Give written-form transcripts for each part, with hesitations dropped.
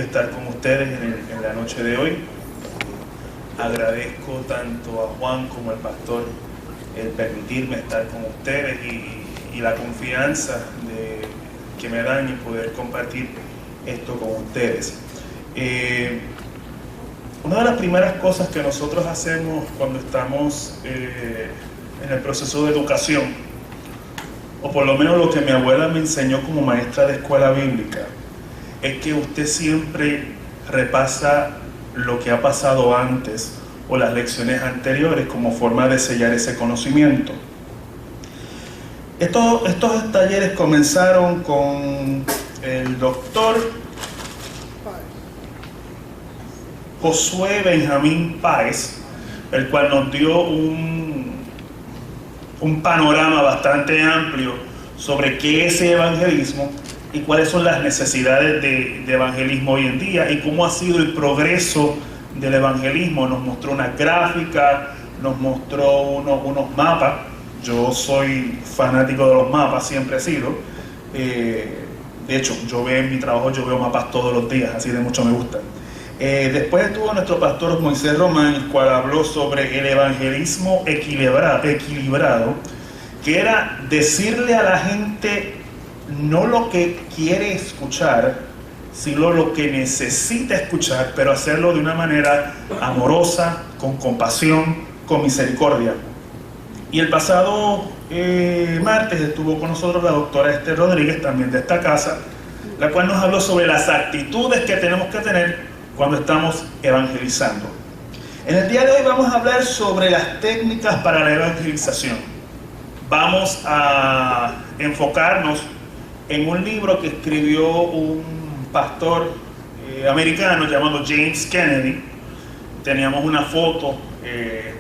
estar con ustedes en la noche de hoy. Agradezco tanto a Juan como al pastor el permitirme estar con ustedes y la confianza que me dan en poder compartir esto con ustedes. Una de las primeras cosas que nosotros hacemos cuando estamos en el proceso de educación, o por lo menos lo que mi abuela me enseñó como maestra de escuela bíblica, es que usted siempre repasa lo que ha pasado antes o las lecciones anteriores como forma de sellar ese conocimiento. Estos talleres comenzaron con el doctor Josué Benjamín Páez, el cual nos dio un panorama bastante amplio sobre qué es el evangelismo y cuáles son las necesidades de evangelismo hoy en día y cómo ha sido el progreso del evangelismo. Nos mostró una gráfica, nos mostró unos mapas. Yo soy fanático de los mapas, siempre he sido. De hecho, en mi trabajo yo veo mapas todos los días, así de mucho me gustan. Después estuvo nuestro pastor Moisés Román, el cual habló sobre el evangelismo equilibrado, que era decirle a la gente no lo que quiere escuchar, sino lo que necesita escuchar, pero hacerlo de una manera amorosa, con compasión, con misericordia. Y el pasado martes estuvo con nosotros la doctora Esther Rodríguez, también de esta casa, la cual nos habló sobre las actitudes que tenemos que tener cuando estamos evangelizando. En el día de hoy vamos a hablar sobre las técnicas para la evangelización. Vamos a enfocarnos en un libro que escribió un pastor americano llamado James Kennedy. Teníamos una foto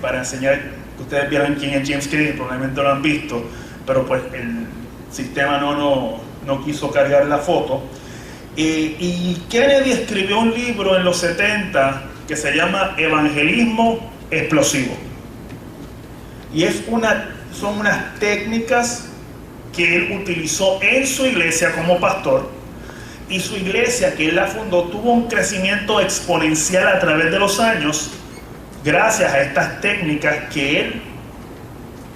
para enseñar que ustedes vieran quién es James Kennedy, probablemente lo han visto, pero pues el sistema no quiso cargar la foto. Y Kennedy escribió un libro en los 70 que se llama Evangelismo Explosivo. Y son unas técnicas que él utilizó en su iglesia como pastor, y su iglesia que él la fundó tuvo un crecimiento exponencial a través de los años gracias a estas técnicas que él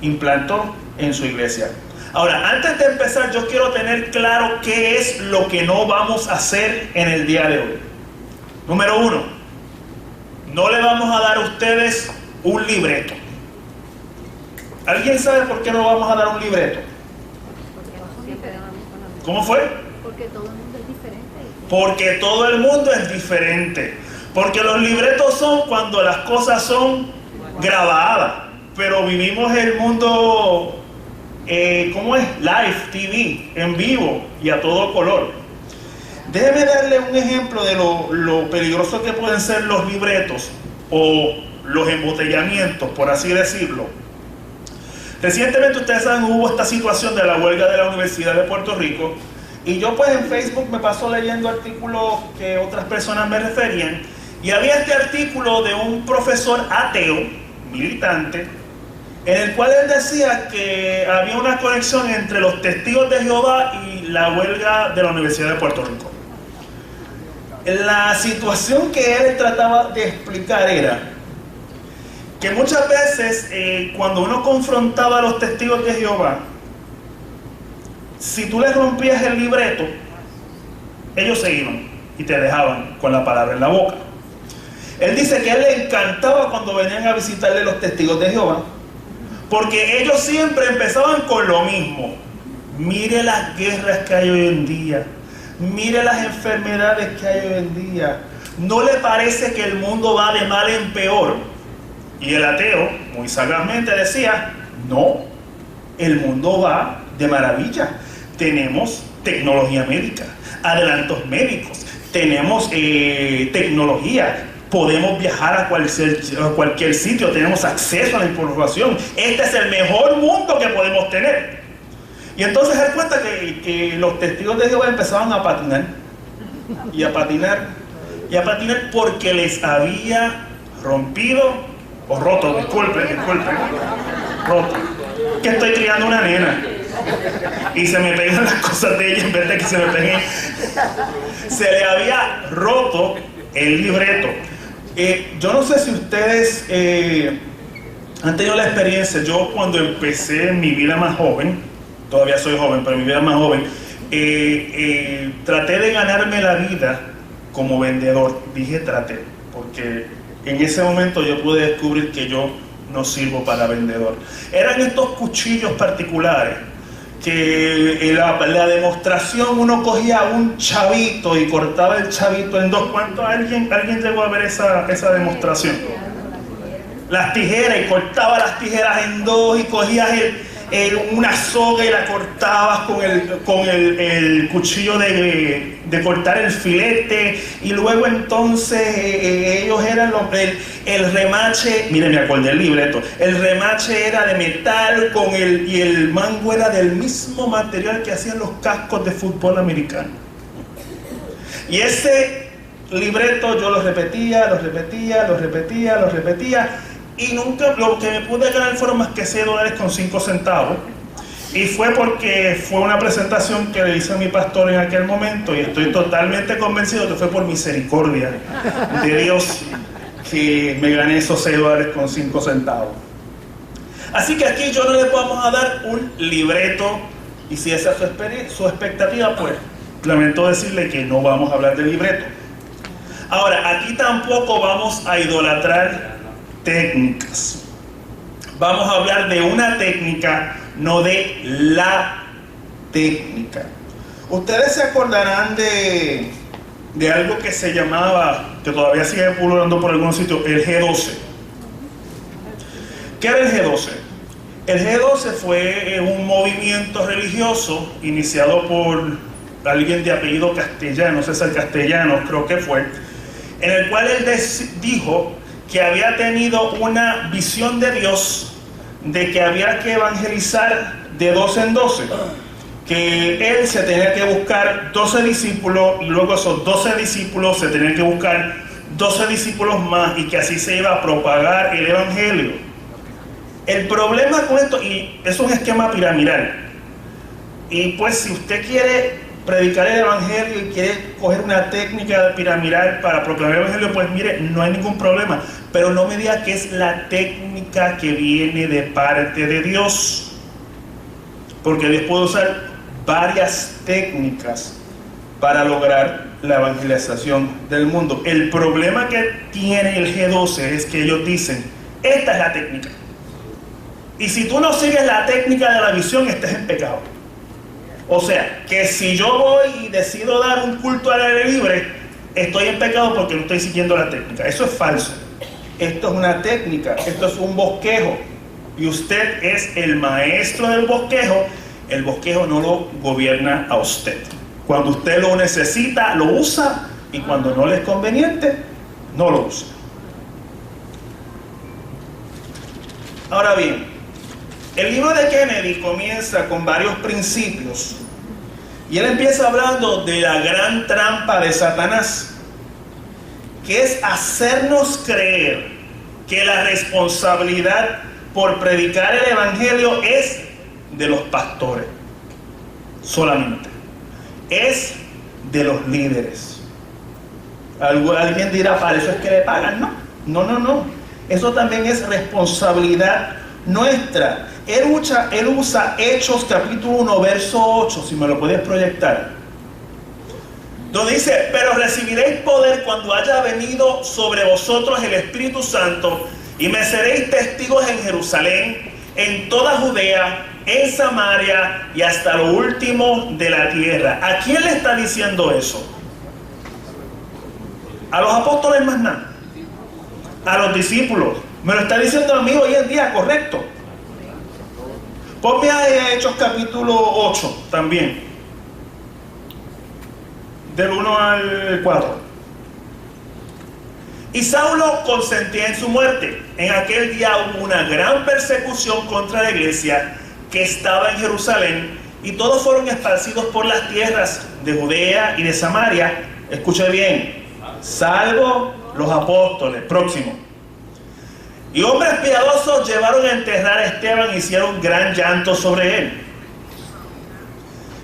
implantó en su iglesia. Ahora, antes de empezar, yo quiero tener claro qué es lo que no vamos a hacer en el día de hoy. Número 1, no le vamos a dar a ustedes un libreto. ¿Alguien sabe por qué no vamos a dar un libreto? ¿Cómo fue? Porque todo el mundo es diferente. Porque todo el mundo es diferente. Porque los libretos son cuando las cosas son grabadas. Pero vivimos el mundo, ¿cómo es? Live TV, en vivo y a todo color. Déjeme darle un ejemplo de lo peligroso que pueden ser los libretos o los embotellamientos, por así decirlo. Recientemente, ustedes saben, hubo esta situación de la huelga de la Universidad de Puerto Rico, y yo pues en Facebook me paso leyendo artículos que otras personas me referían, y había este artículo de un profesor ateo, militante, en el cual él decía que había una conexión entre los testigos de Jehová y la huelga de la Universidad de Puerto Rico. La situación que él trataba de explicar era que muchas veces cuando uno confrontaba a los testigos de Jehová, si tú les rompías el libreto, ellos se iban y te dejaban con la palabra en la boca. Él dice que a él le encantaba cuando venían a visitarle los testigos de Jehová, porque ellos siempre empezaban con lo mismo. Mire las guerras que hay hoy en día, mire las enfermedades que hay hoy en día. ¿No le parece que el mundo va de mal en peor? Y el ateo, muy sagazmente, decía, no, el mundo va de maravilla. Tenemos tecnología médica, adelantos médicos, tenemos tecnología, podemos viajar a cualquier sitio, tenemos acceso a la información. Este es el mejor mundo que podemos tener. Y entonces él cuenta que los testigos de Jehová empezaban a patinar, y a patinar, y a patinar, porque les había roto, disculpe, roto. Que estoy criando una nena. y se me pegan las cosas de ella en vez de que se me peguen. Se le había roto el libreto. Yo no sé si ustedes han tenido la experiencia. Yo cuando empecé mi vida más joven, todavía soy joven, pero mi vida más joven, traté de ganarme la vida como vendedor. Dije traté, porque en ese momento yo pude descubrir que yo no sirvo para vendedor. Eran estos cuchillos particulares que en la demostración uno cogía un chavito y cortaba el chavito en dos. ¿Cuánto? ¿Alguien llegó a ver esa demostración? Las tijeras, y cortaba las tijeras en dos y cogías una soga y la cortabas con el cuchillo de cortar el filete, y luego entonces ellos eran el remache. Miren, me acordé del libreto. El remache era de metal y el mango era del mismo material que hacían los cascos de fútbol americano. Y ese libreto yo lo repetía, y nunca, lo que me pude ganar fueron más que $6.05, y fue porque fue una presentación que le hice a mi pastor en aquel momento, y estoy totalmente convencido que fue por misericordia de Dios que me gané esos $6.05. Así que aquí yo no le vamos a dar un libreto, y si esa es su expectativa, pues lamento decirle que no vamos a hablar de libreto. Ahora, aquí tampoco vamos a idolatrar técnicas. Vamos a hablar de una técnica, no de la técnica. Ustedes se acordarán de algo que se llamaba, que todavía sigue pululando por algunos sitios, el G12. ¿Qué era el G12? El G12 fue un movimiento religioso iniciado por alguien de apellido Castellano, César Castellanos creo que fue, en el cual él dijo que había tenido una visión de Dios de que había que evangelizar de 12 en 12, que él se tenía que buscar 12 discípulos, y luego esos 12 discípulos se tenían que buscar 12 discípulos más, y que así se iba a propagar el evangelio. El problema con esto, y es un esquema piramidal, y pues si usted quiere predicar el evangelio y quiere coger una técnica piramidal para proclamar el evangelio, pues mire, no hay ningún problema, pero no me diga que es la técnica que viene de parte de Dios, porque Dios puede usar varias técnicas para lograr la evangelización del mundo. El problema que tiene el G12 es que ellos dicen, esta es la técnica, y si tú no sigues la técnica de la visión, estás en pecado. O sea, que si yo voy y decido dar un culto al aire libre, estoy en pecado porque no estoy siguiendo la técnica. Eso es falso. Esto es una técnica, esto es un bosquejo, y usted es el maestro del bosquejo. El bosquejo no lo gobierna a usted. Cuando usted lo necesita, lo usa, y cuando no le es conveniente, no lo usa. Ahora bien, el libro de Kennedy comienza con varios principios, y él empieza hablando de la gran trampa de Satanás, que es hacernos creer que la responsabilidad por predicar el evangelio es de los pastores solamente, es de los líderes. Alguien dirá, para eso es que le pagan. No, eso también es responsabilidad nuestra. Él usa Hechos capítulo 1 verso 8, si me lo puedes proyectar, donde dice, pero recibiréis poder cuando haya venido sobre vosotros el Espíritu Santo, y me seréis testigos en Jerusalén, en toda Judea, en Samaria y hasta lo último de la tierra. ¿A quién le está diciendo eso? ¿A los apóstoles más nada? ¿A los discípulos? Me lo está diciendo a mí hoy en día, correcto. Ponme a Hechos capítulo 8 también, del 1 al 4. Y Saulo consentía en su muerte. En aquel día hubo una gran persecución contra la iglesia que estaba en Jerusalén, y todos fueron esparcidos por las tierras de Judea y de Samaria. Escuche bien, salvo los apóstoles. Próximo. Y hombres piadosos llevaron a enterrar a Esteban y hicieron gran llanto sobre él.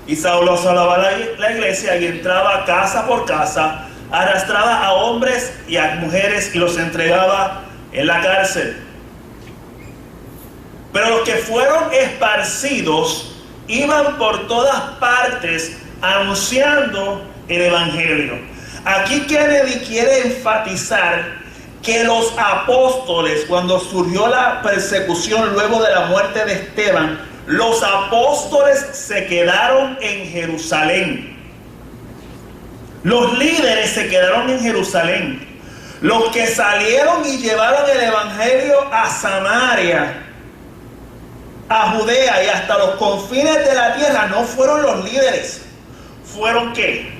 Y Saulo asolaba la iglesia y entraba casa por casa, arrastraba a hombres y a mujeres y los entregaba en la cárcel. Pero los que fueron esparcidos iban por todas partes anunciando el evangelio. Aquí Kennedy quiere enfatizar que los apóstoles, cuando surgió la persecución luego de la muerte de Esteban, los apóstoles se quedaron en Jerusalén. Los líderes se quedaron en Jerusalén. Los que salieron y llevaron el evangelio a Samaria, a Judea y hasta los confines de la tierra no fueron los líderes. ¿Fueron qué?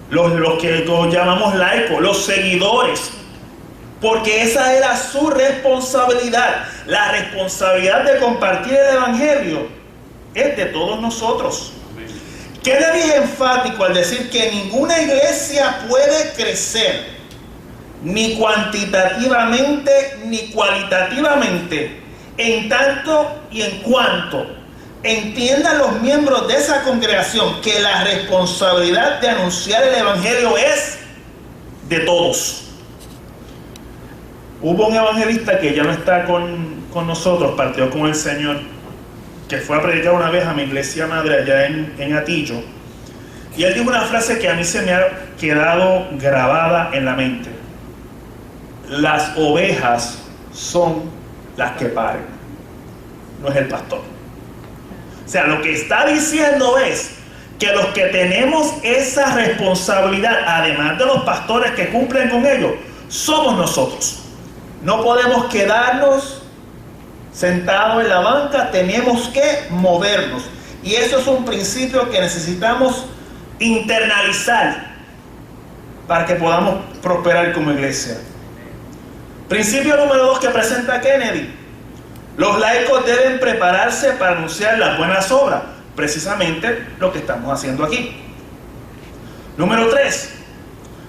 Los que llamamos laicos, los seguidores. Porque esa era su responsabilidad. La responsabilidad de compartir el evangelio es de todos nosotros. Kennedy es enfático al decir que ninguna iglesia puede crecer, ni cuantitativamente ni cualitativamente, en tanto y en cuanto entiendan los miembros de esa congregación que la responsabilidad de anunciar el evangelio es de todos. Hubo un evangelista que ya no está con nosotros, partió con el Señor, que fue a predicar una vez a mi iglesia madre allá en Atillo, y él dijo una frase que a mí se me ha quedado grabada en la mente: las ovejas son las que paren, no es el pastor. O sea, lo que está diciendo es que los que tenemos esa responsabilidad, además de los pastores que cumplen con ello, somos nosotros. No podemos quedarnos sentados en la banca, tenemos que movernos. Y eso es un principio que necesitamos internalizar para que podamos prosperar como iglesia. Principio número 2 que presenta Kennedy: los laicos deben prepararse para anunciar las buenas obras, precisamente lo que estamos haciendo aquí. Número 3,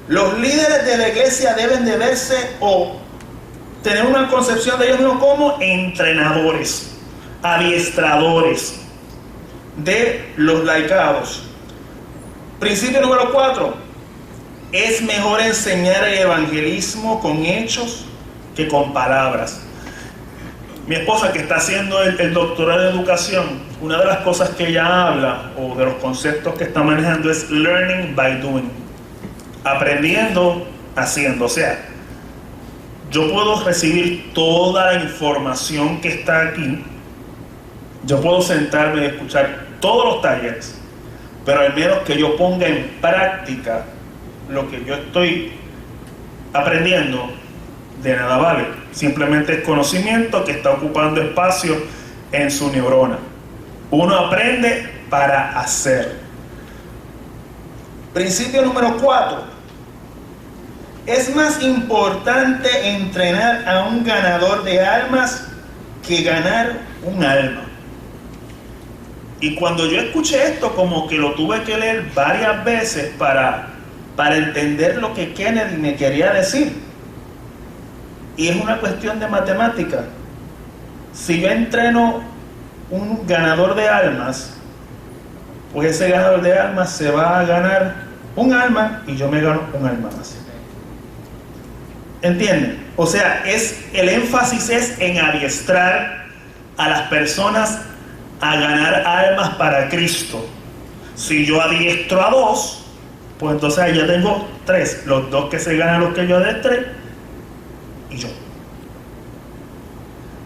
los líderes de la iglesia deben de verse o tener una concepción de ellos mismos como entrenadores, adiestradores de los laicados. Principio número 4, es mejor enseñar el evangelismo con hechos que con palabras. Mi esposa, que está haciendo el doctorado en educación, una de las cosas que ella habla, o de los conceptos que está manejando, es learning by doing, aprendiendo haciendo. O sea, yo puedo recibir toda la información que está aquí, yo puedo sentarme y escuchar todos los talleres, pero al menos que yo ponga en práctica lo que yo estoy aprendiendo, de nada vale. Simplemente es conocimiento que está ocupando espacio en su neurona. Uno aprende para hacer. Principio número 4. Es más importante entrenar a un ganador de almas que ganar un alma. Y cuando yo escuché esto, como que lo tuve que leer varias veces para entender lo que Kennedy me quería decir. Y es una cuestión de matemática. Si yo entreno un ganador de almas, pues ese ganador de almas se va a ganar un alma y yo me gano un alma más. ¿Entienden? O sea, el énfasis es en adiestrar a las personas a ganar almas para Cristo. Si yo adiestro a 2, pues entonces ahí ya tengo 3. Los 2 que se ganan los que yo adiestré y yo.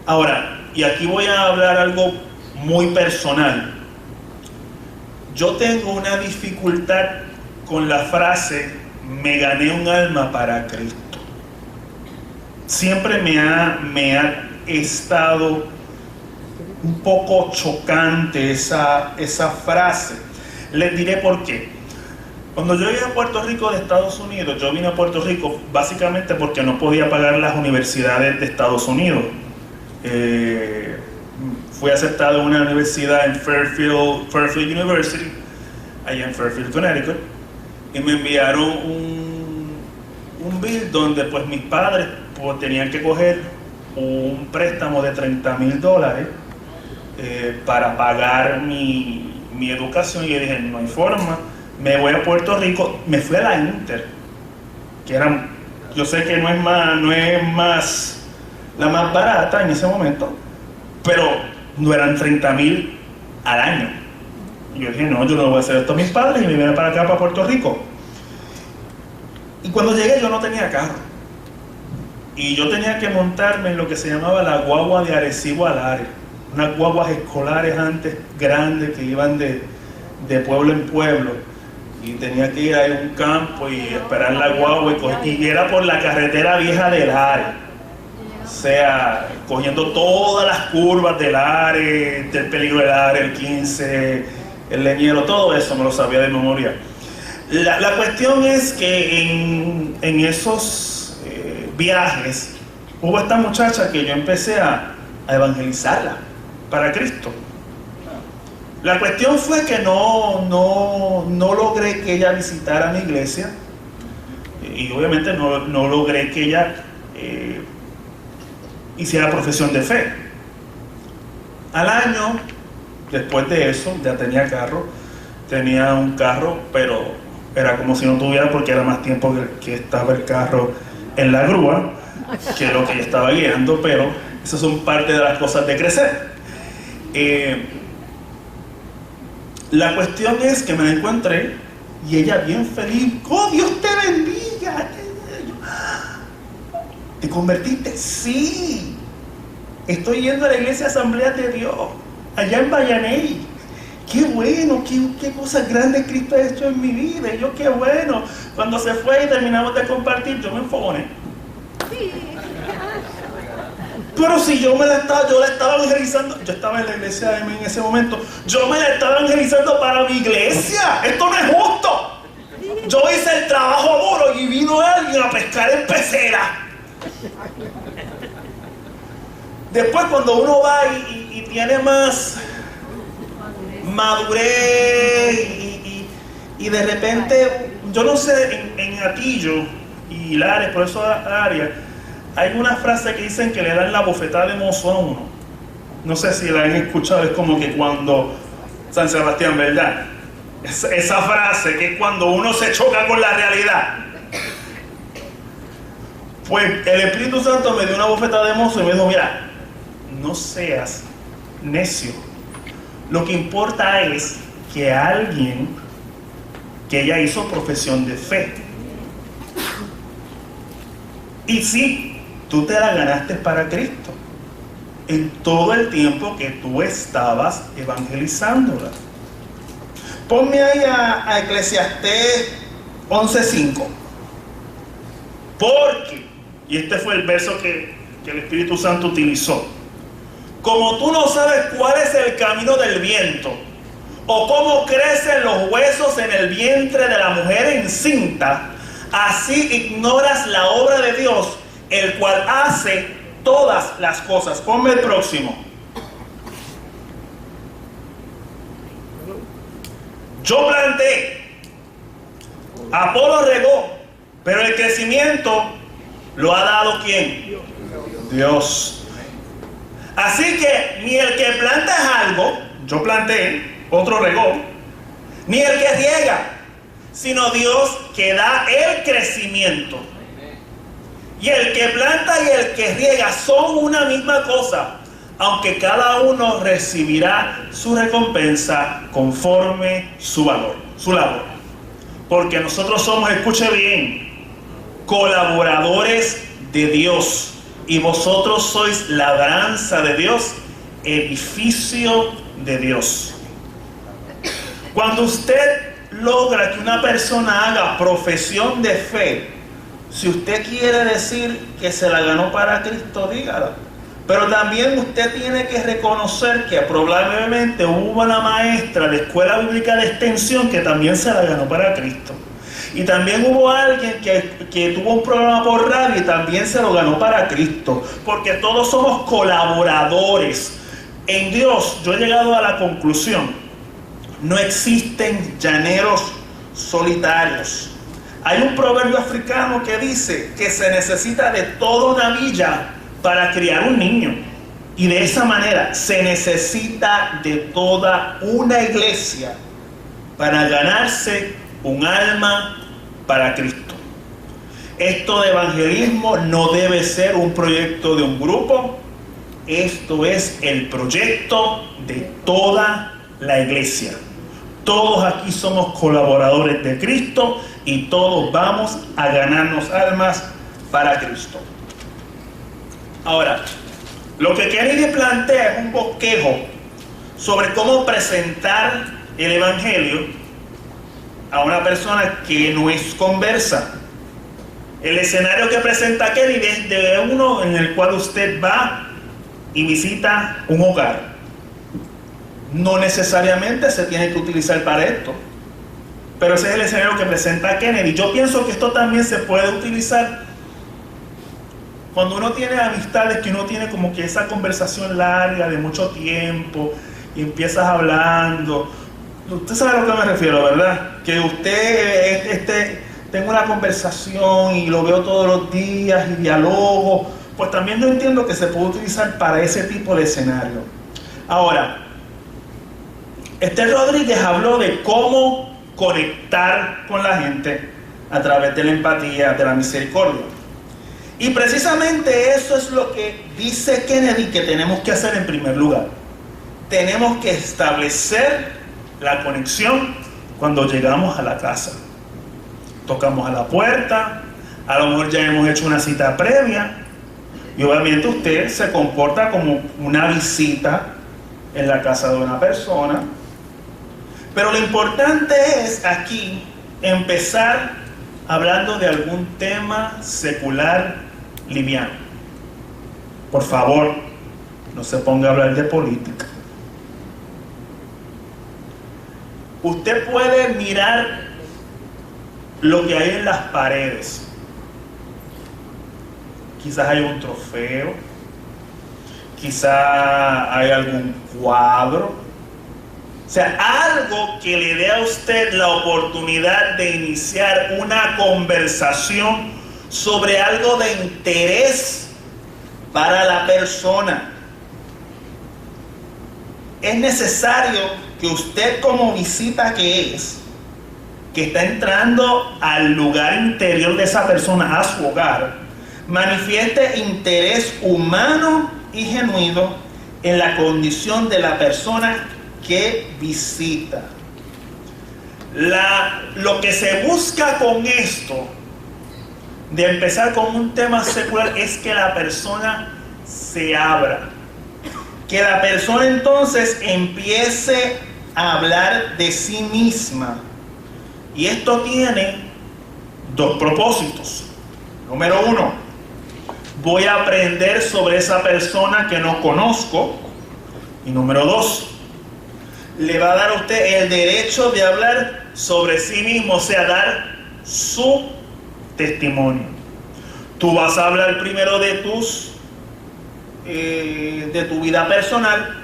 Ahora, y aquí voy a hablar algo muy personal. Yo tengo una dificultad con la frase "me gané un alma para Cristo". Siempre me ha estado un poco chocante esa frase. Les diré por qué. Cuando yo llegué a Puerto Rico de Estados Unidos, yo vine a Puerto Rico básicamente porque no podía pagar las universidades de Estados Unidos. Fui aceptado en una universidad en Fairfield University, allá en Fairfield, Connecticut, y me enviaron un bill donde pues mis padres pues tenían que coger un préstamo de $30,000 para pagar mi mi educación y yo dije, no hay forma, me voy a Puerto Rico, me fui a la Inter, que era, yo sé que no es más la más barata en ese momento, pero no eran 30,000 al año. Y yo dije, no, yo no voy a hacer esto a mis padres, y me vine para acá, para Puerto Rico. Y cuando llegué yo no tenía carro, y yo tenía que montarme en lo que se llamaba la guagua de Arecibo a Lares, unas guaguas escolares antes grandes que iban de pueblo en pueblo, y tenía que ir a un campo y esperar la guagua, y era por la carretera vieja de Lares, o sea, cogiendo todas las curvas del Lares, del peligro del Lares, el 15, el Leñero, todo eso me lo sabía de memoria. La cuestión es que en esos viajes hubo esta muchacha que yo empecé a evangelizarla para Cristo. La cuestión fue que no logré que ella visitara mi iglesia, y obviamente no logré que ella hiciera profesión de fe. Al año, después de eso, ya tenía carro, tenía un carro, pero era como si no tuviera, porque era más tiempo que estaba el carro en la grúa que lo que ella estaba guiando, pero esas son parte de las cosas de crecer. La cuestión es que me la encontré y ella bien feliz, ¡oh, Dios te bendiga! ¿Te convertiste? Sí, estoy yendo a la iglesia Asamblea de Dios allá en Vallaney. Qué bueno, qué cosas grandes Cristo ha hecho en mi vida. Y yo, qué bueno. Cuando se fue y terminamos de compartir, yo me enfogoné. Pero si yo la estaba evangelizando, yo estaba en la iglesia en ese momento, yo me la estaba evangelizando para mi iglesia. Esto no es justo. Yo hice el trabajo duro y vino alguien a pescar en pecera. Después, cuando uno va y tiene más madurez y de repente, yo no sé, en Atillo y Lares, por eso área, hay una frase que dicen que le dan la bofetada de mozo a uno. No sé si la han escuchado, es como que cuando San Sebastián, ¿verdad? Esa frase que es cuando uno se choca con la realidad. Pues el Espíritu Santo me dio una bofetada de mozo y me dijo, mira, no seas necio. Lo que importa es que alguien que ella hizo profesión de fe. Y sí, tú te la ganaste para Cristo en todo el tiempo que tú estabas evangelizándola. Ponme ahí a Eclesiastés 11:5. Porque, y este fue el verso que el Espíritu Santo utilizó, como tú no sabes cuál es el camino del viento, o cómo crecen los huesos en el vientre de la mujer encinta, así ignoras la obra de Dios, el cual hace todas las cosas. Ponme el próximo. Yo planté, Apolo regó, pero el crecimiento lo ha dado ¿quién? Dios. Así que ni el que planta es algo, yo planté, otro regó, ni el que riega, sino Dios que da el crecimiento. Y el que planta y el que riega son una misma cosa, aunque cada uno recibirá su recompensa conforme su valor, su labor. Porque nosotros somos, escuche bien, colaboradores de Dios. Y vosotros sois labranza de Dios, edificio de Dios. Cuando usted logra que una persona haga profesión de fe, si usted quiere decir que se la ganó para Cristo, dígala. Pero también usted tiene que reconocer que probablemente hubo una maestra de escuela bíblica de extensión que también se la ganó para Cristo. Y también hubo alguien que tuvo un programa por radio y también se lo ganó para Cristo. Porque todos somos colaboradores. En Dios yo he llegado a la conclusión, no existen llaneros solitarios. Hay un proverbio africano que dice que se necesita de toda una villa para criar un niño. Y de esa manera se necesita de toda una iglesia para ganarse un alma para Cristo. Esto de evangelismo no debe ser un proyecto de un grupo. Esto es el proyecto de toda la iglesia. Todos aquí somos colaboradores de Cristo y todos vamos a ganarnos almas para Cristo. Ahora, lo que Kennedy plantea es un bosquejo sobre cómo presentar el evangelio a una persona que no es conversa. El escenario que presenta Kennedy es de uno en el cual usted va y visita un hogar. No necesariamente se tiene que utilizar para esto, pero ese es el escenario que presenta Kennedy. Yo pienso que esto también se puede utilizar cuando uno tiene amistades, que uno tiene como que esa conversación larga de mucho tiempo y empiezas hablando. Usted sabe a lo que me refiero, ¿verdad? Que usted tenga una conversación y lo veo todos los días y dialogo. Pues también yo entiendo que se puede utilizar para ese tipo de escenario. Ahora, Rodríguez habló de cómo conectar con la gente a través de la empatía, de la misericordia. Y precisamente eso es lo que dice Kennedy que tenemos que hacer en primer lugar. Tenemos que establecer la conexión cuando llegamos a la casa. Tocamos a la puerta, a lo mejor ya hemos hecho una cita previa y obviamente usted se comporta como una visita en la casa de una persona. Pero lo importante es aquí empezar hablando de algún tema secular liviano. Por favor, no se ponga a hablar de política. Usted puede mirar lo que hay en las paredes. Quizás hay un trofeo, quizás hay algún cuadro. O sea, algo que le dé a usted la oportunidad de iniciar una conversación sobre algo de interés para la persona. Es necesario que usted, como visita que es, que está entrando al lugar interior de esa persona, a su hogar, manifieste interés humano y genuino en la condición de la persona que visita. Lo que se busca con esto de empezar con un tema secular es que la persona se abra, que la persona entonces empiece a hablar de sí misma. Y esto tiene dos propósitos. Número uno, voy a aprender sobre esa persona que no conozco. Y número dos, le va a dar a usted el derecho de hablar sobre sí mismo, o sea, dar su testimonio. Tú vas a hablar primero de tu vida personal,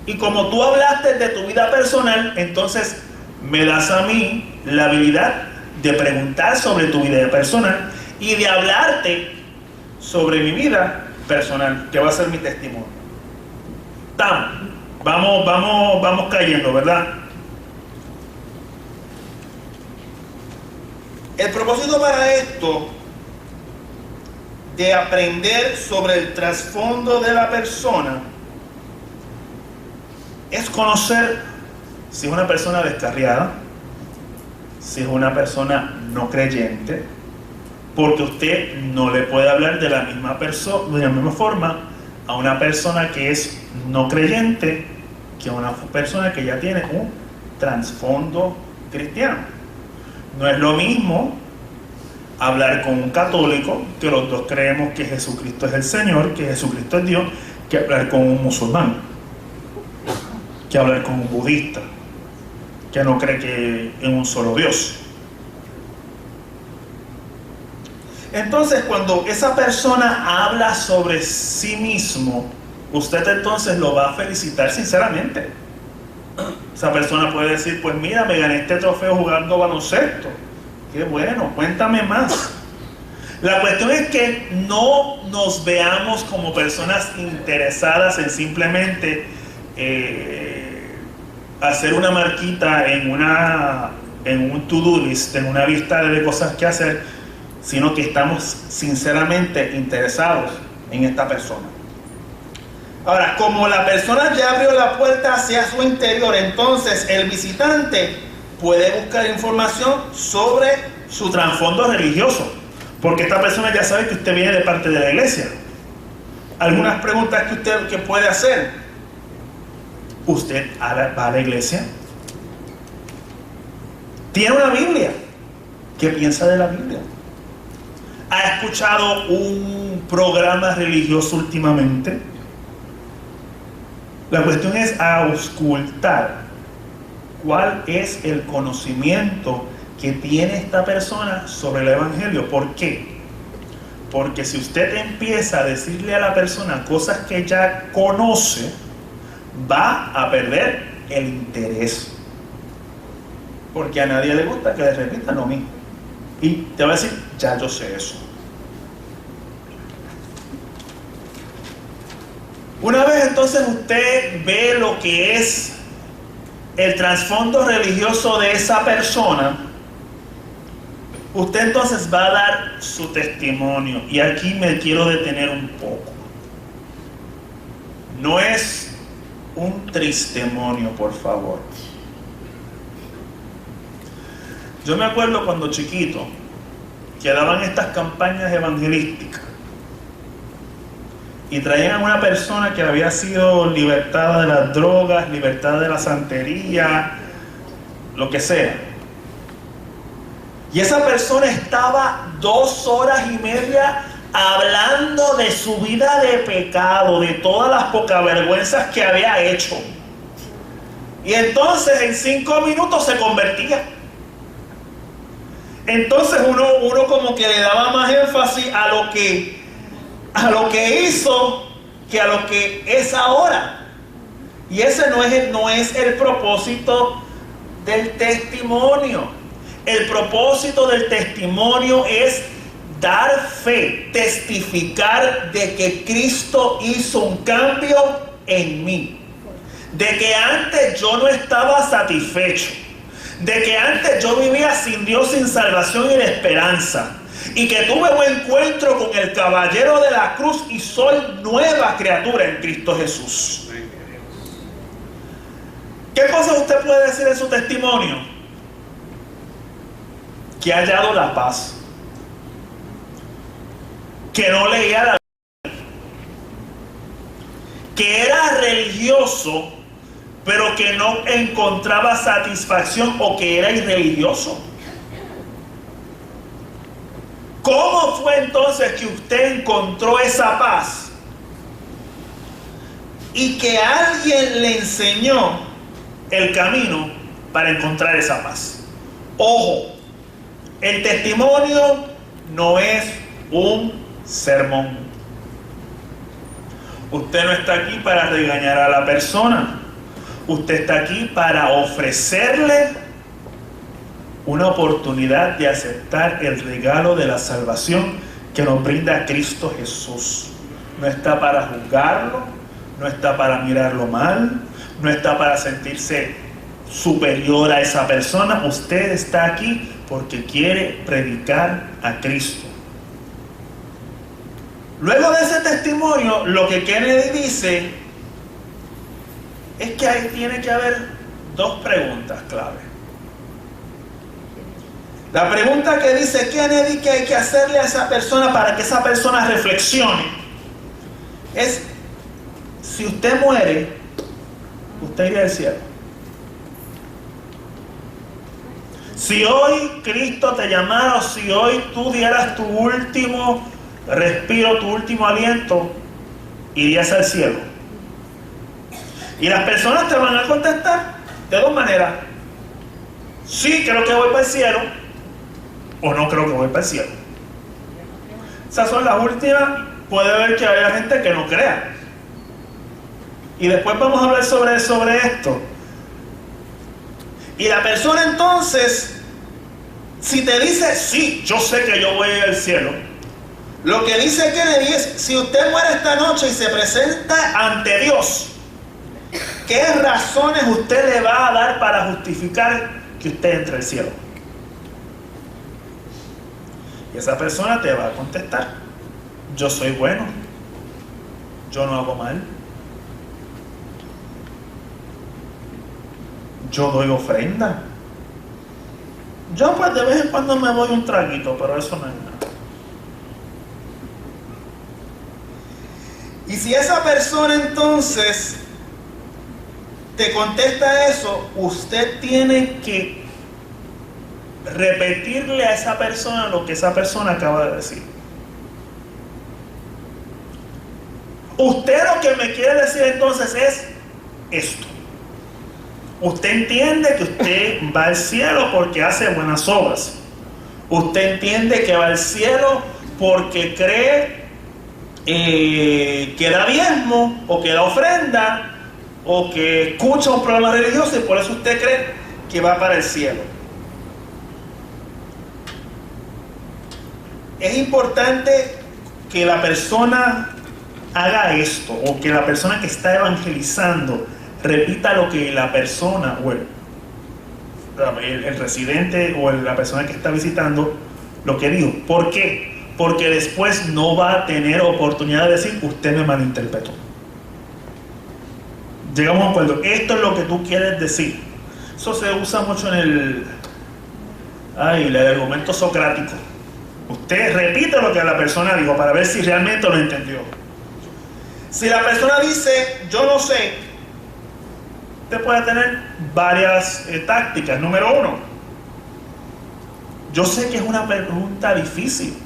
y como tú hablaste de tu vida personal, entonces me das a mí la habilidad de preguntar sobre tu vida personal y de hablarte sobre mi vida personal, que va a ser mi testimonio. Vamos cayendo, ¿verdad? El propósito para esto, de aprender sobre el trasfondo de la persona, es conocer si es una persona descarriada, si es una persona no creyente, porque usted no le puede hablar de la misma forma a una persona que es no creyente que a una persona que ya tiene un trasfondo cristiano. No es lo mismo hablar con un católico, que los dos creemos que Jesucristo es el Señor, que Jesucristo es Dios, que hablar con un musulmán, que hablar con un budista, que no cree que en un solo Dios. Entonces, cuando esa persona habla sobre sí mismo, usted entonces lo va a felicitar sinceramente. Esa persona puede decir, pues mira, me gané este trofeo jugando baloncesto. Qué bueno, cuéntame más. La cuestión es que no nos veamos como personas interesadas en simplemente hacer una marquita en un to-do list, en una lista de cosas que hacer, sino que estamos sinceramente interesados en esta persona. Ahora, como la persona ya abrió la puerta hacia su interior, entonces el visitante puede buscar información sobre su trasfondo religioso, porque esta persona ya sabe que usted viene de parte de la iglesia. Algunas preguntas que usted puede hacer: ¿usted va a la iglesia? ¿Tiene una Biblia? ¿Qué piensa de la Biblia? ¿Ha escuchado un programa religioso últimamente? La cuestión es auscultar cuál es el conocimiento que tiene esta persona sobre el Evangelio. ¿Por qué? Porque si usted empieza a decirle a la persona cosas que ya conoce, va a perder el interés. Porque a nadie le gusta que le repitan lo mismo. Y te va a decir, ya yo sé eso. Una vez entonces usted ve lo que es el trasfondo religioso de esa persona, usted entonces va a dar su testimonio. Y aquí me quiero detener un poco. No es un tristemonio, por favor. Yo me acuerdo cuando chiquito que daban estas campañas evangelísticas y traían a una persona que había sido libertada de las drogas, libertada de la santería, lo que sea. Y esa persona estaba 2 horas y media hablando de su vida de pecado, de todas las pocavergüenzas que había hecho. Y entonces en 5 minutos se convertía. Entonces uno como que le daba más énfasis a lo que hizo que a lo que es ahora. Y ese no es el propósito del testimonio. El propósito del testimonio es dar fe, testificar de que Cristo hizo un cambio en mí, de que antes yo no estaba satisfecho, de que antes yo vivía sin Dios, sin salvación y de esperanza, y que tuve un encuentro con el caballero de la cruz y soy nueva criatura en Cristo Jesús. ¿Qué cosa usted puede decir en su testimonio? Que ha hallado la paz, que no leía la Biblia, que era religioso pero que no encontraba satisfacción, o que era irreligioso. ¿Cómo fue entonces que usted encontró esa paz? Y que alguien le enseñó el camino para encontrar esa paz. Ojo, el testimonio no es un sermón. Usted no está aquí para regañar a la persona. Usted está aquí para ofrecerle una oportunidad de aceptar el regalo de la salvación que nos brinda Cristo Jesús. No está para juzgarlo, no está para mirarlo mal, no está para sentirse superior a esa persona. Usted está aquí porque quiere predicar a Cristo. Luego de ese testimonio, lo que Kennedy dice es que ahí tiene que haber 2 preguntas clave. La pregunta que dice Kennedy que hay que hacerle a esa persona para que esa persona reflexione es: si usted muere, usted iría al cielo. Si hoy Cristo te llamara, o si hoy tú dieras tu último respiro, tu último aliento, irías al cielo. Y las personas te van a contestar de 2 maneras: sí, creo que voy para el cielo, o no creo que voy para el cielo. Esas son las últimas. Puede haber que haya gente que no crea. Y después vamos a hablar sobre esto. Y la persona entonces, si te dice, sí, yo sé que yo voy al cielo, Lo que dice Kennedy es, si usted muere esta noche y se presenta ante Dios, ¿qué razones usted le va a dar para justificar que usted entre al cielo? Y esa persona te va a contestar, yo soy bueno, yo no hago mal, yo doy ofrenda, yo pues de vez en cuando me doy un traguito, pero eso no es nada. Y si esa persona entonces te contesta eso, usted tiene que repetirle a esa persona lo que esa persona acaba de decir. Usted lo que me quiere decir entonces es esto. Usted entiende que usted va al cielo porque hace buenas obras. Usted entiende que va al cielo porque cree que da diezmo o que da ofrenda o que escucha un programa religioso y por eso usted cree que va para el cielo. Es importante que la persona haga esto, o que la persona que está evangelizando repita lo que la persona o el residente o la persona que está visitando lo que dijo. ¿Por qué? Porque después no va a tener oportunidad de decir, usted me malinterpretó. Llegamos a un acuerdo, esto es lo que tú quieres decir. Eso se usa mucho en el argumento socrático. Usted repite lo que la persona dijo para ver si realmente lo entendió. Si la persona dice, yo no sé, usted puede tener varias tácticas. Número 1, yo sé que es una pregunta difícil.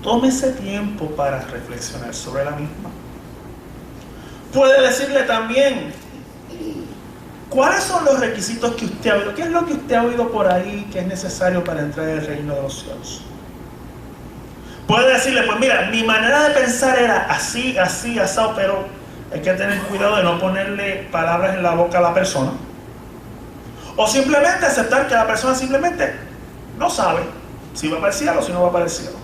Tómese tiempo para reflexionar sobre la misma. Puede decirle también, ¿cuáles son los requisitos que usted ha oído? ¿Qué es lo que usted ha oído por ahí que es necesario para entrar en el reino de los cielos? Puede decirle, pues mira, mi manera de pensar era así, asado, pero hay que tener cuidado de no ponerle palabras en la boca a la persona. O simplemente aceptar que la persona simplemente no sabe si va para el cielo o si no va para el cielo.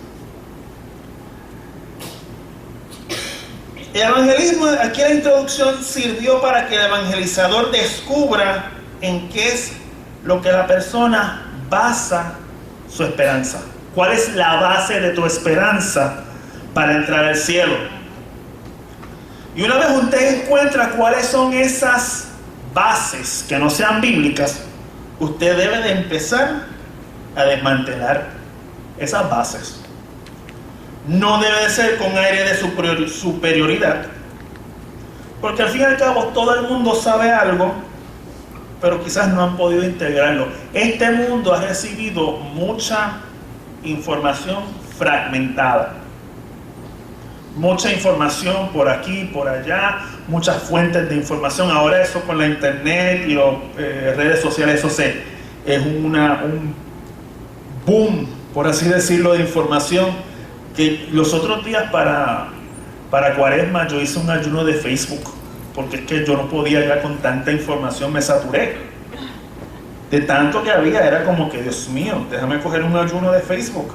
El evangelismo, aquí la introducción sirvió para que el evangelizador descubra en qué es lo que la persona basa su esperanza. ¿Cuál es la base de tu esperanza para entrar al cielo? Y una vez usted encuentra cuáles son esas bases que no sean bíblicas, usted debe de empezar a desmantelar esas bases. No debe de ser con aire de superioridad, porque al fin y al cabo todo el mundo sabe algo, pero quizás no han podido integrarlo. Este mundo ha recibido mucha información fragmentada, mucha información por aquí, por allá, muchas fuentes de información. Ahora eso con la internet y las redes sociales, eso es un boom, por así decirlo, de información. Que los otros días para Cuaresma yo hice un ayuno de Facebook, porque es que yo no podía ya con tanta información, me saturé de tanto que había. Era como que, Dios mío, déjame coger un ayuno de Facebook.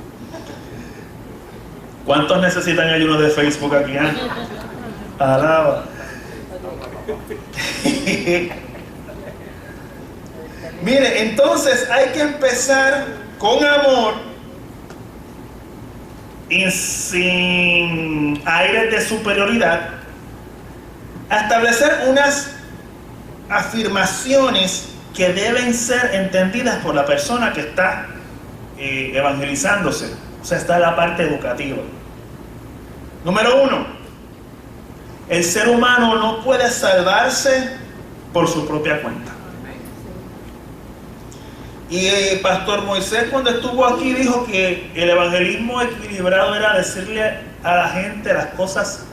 ¿Cuántos necesitan ayuno de Facebook aquí? Alaba. Mire, entonces hay que empezar con amor y sin aires de superioridad a establecer unas afirmaciones que deben ser entendidas por la persona que está evangelizándose. O sea, está la parte educativa. Número 1, el ser humano no puede salvarse por su propia cuenta. Y el pastor Moisés, cuando estuvo aquí, dijo que el evangelismo equilibrado era decirle a la gente las cosas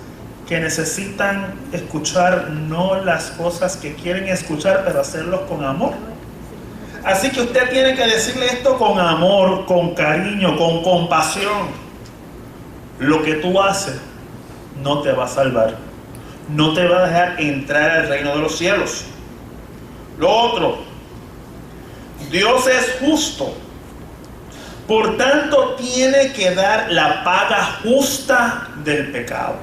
que necesitan escuchar, no las cosas que quieren escuchar, pero hacerlos con amor. Así que usted tiene que decirle esto con amor, con cariño, con compasión. Lo que tú haces no te va a salvar, no te va a dejar entrar al reino de los cielos. Lo otro, Dios es justo. Por tanto, tiene que dar la paga justa del pecado.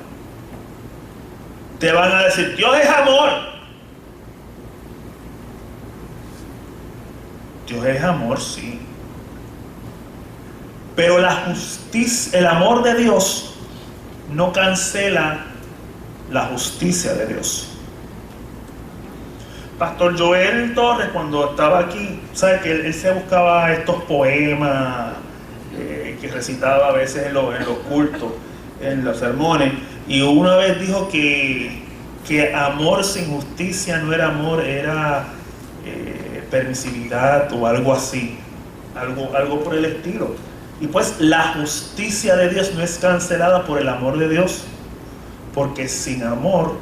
Te van a decir, Dios es amor. Dios es amor, sí. Pero la justicia, el amor de Dios no cancela la justicia de Dios. Pastor Joel Torres, cuando estaba aquí, sabe que él se buscaba estos poemas que recitaba a veces en los cultos, en los sermones, y una vez dijo que amor sin justicia no era amor, era permisividad o algo así, algo por el estilo. Y pues la justicia de Dios no es cancelada por el amor de Dios, porque sin amor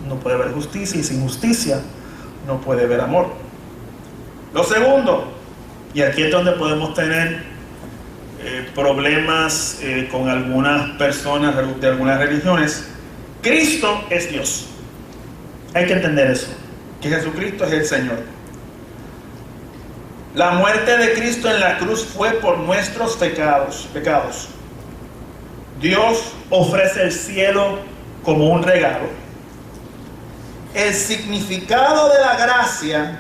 no puede haber justicia, y sin justicia no puede haber amor. Lo segundo, y aquí es donde podemos tener problemas con algunas personas de algunas religiones. Cristo es Dios. Hay que entender eso, que Jesucristo es el Señor. La muerte de Cristo en la cruz fue por nuestros pecados. Dios ofrece el cielo como un regalo. El significado de la gracia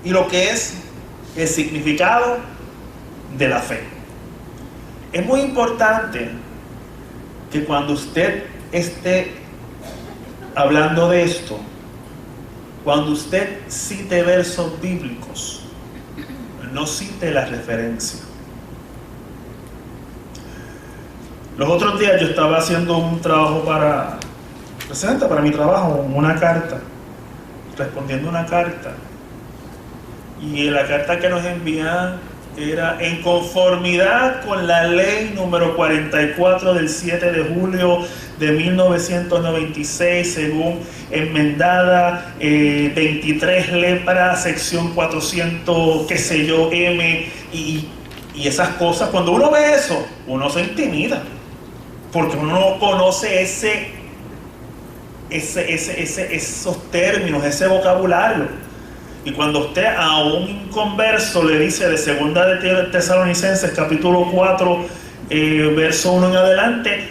y lo que es el significado de la fe. Es muy importante que cuando usted esté hablando de esto, cuando usted cite versos bíblicos, no cite la referencia. Los otros días yo estaba haciendo un trabajo para mi trabajo, una carta, respondiendo una carta, y la carta que nos envían era en conformidad con la ley número 44 del 7 de julio de 1996, según enmendada 23 lepra, sección 400, qué sé yo, M, y esas cosas. Cuando uno ve eso, uno se intimida, porque uno no conoce esos términos, ese vocabulario. Y cuando usted a un inconverso le dice de segunda de Tesalonicenses capítulo 4 verso 1 en adelante,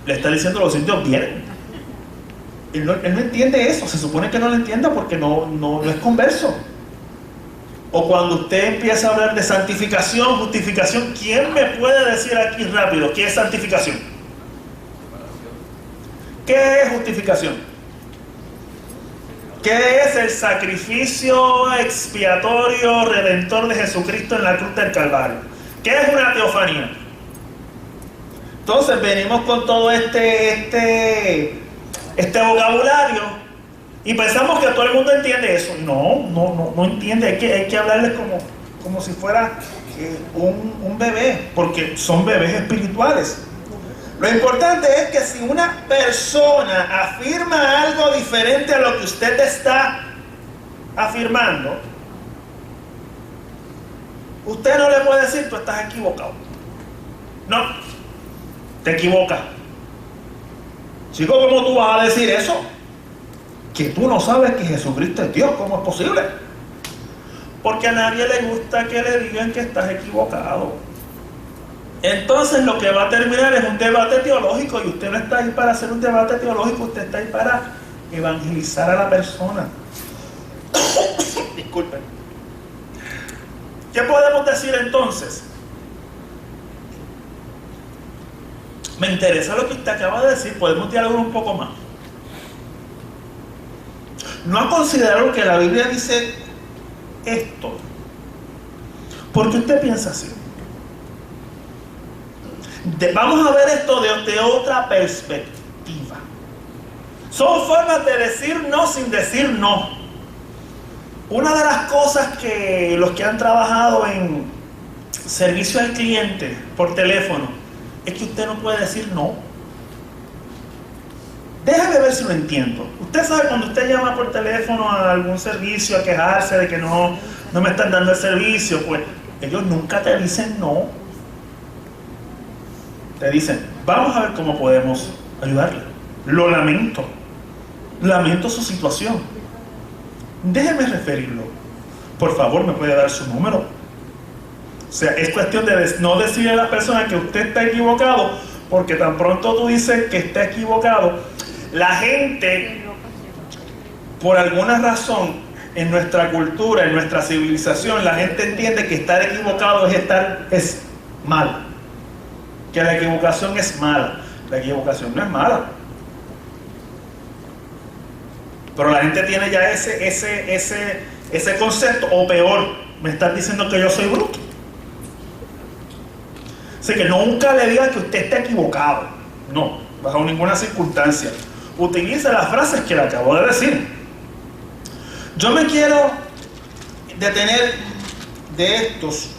le está diciendo los indios bien. Él no entiende eso, se supone que no lo entienda porque no es converso. O cuando usted empieza a hablar de santificación, justificación, ¿quién me puede decir aquí rápido qué es santificación? ¿Qué es justificación? ¿Qué es el sacrificio expiatorio redentor de Jesucristo en la cruz del Calvario? ¿Qué es una teofanía? Entonces venimos con todo este vocabulario y pensamos que todo el mundo entiende eso. No entiende. Hay que hablarles como si fuera un bebé, porque son bebés espirituales. Lo importante es que si una persona afirma algo diferente a lo que usted está afirmando, usted no le puede decir, tú estás equivocado. No, te equivocas. Chico, ¿cómo tú vas a decir eso? Que tú no sabes que Jesucristo es Dios. ¿Cómo es posible? Porque a nadie le gusta que le digan que estás equivocado. Entonces lo que va a terminar es un debate teológico, y usted no está ahí para hacer un debate teológico, usted está ahí para evangelizar a la persona. Disculpen. ¿Qué podemos decir entonces? Me interesa lo que usted acaba de decir, podemos dialogar un poco más. ¿No ha considerado que la Biblia dice esto? ¿Por qué usted piensa así? Vamos a ver esto de otra perspectiva. Son formas de decir no sin decir no. Una de las cosas que los que han trabajado en servicio al cliente por teléfono es que usted no puede decir no. Déjame ver si lo entiendo. Usted sabe, cuando usted llama por teléfono a algún servicio a quejarse de que no me están dando el servicio, pues ellos nunca te dicen no. Te dicen, vamos a ver cómo podemos ayudarle. Lo lamento su situación. Déjeme referirlo. Por favor, ¿me puede dar su número? sea, es cuestión de no decirle a las personas que usted está equivocado, porque tan pronto tú dices que está equivocado, la gente, por alguna razón, en nuestra cultura, en nuestra civilización, la gente entiende que estar equivocado es malo. Que la equivocación es mala. La equivocación no es mala. Pero la gente tiene ya ese concepto, o peor, me estás diciendo que yo soy bruto. Así que nunca le diga que usted está equivocado. No, bajo ninguna circunstancia. Utilice las frases que le acabo de decir. Yo me quiero detener de estos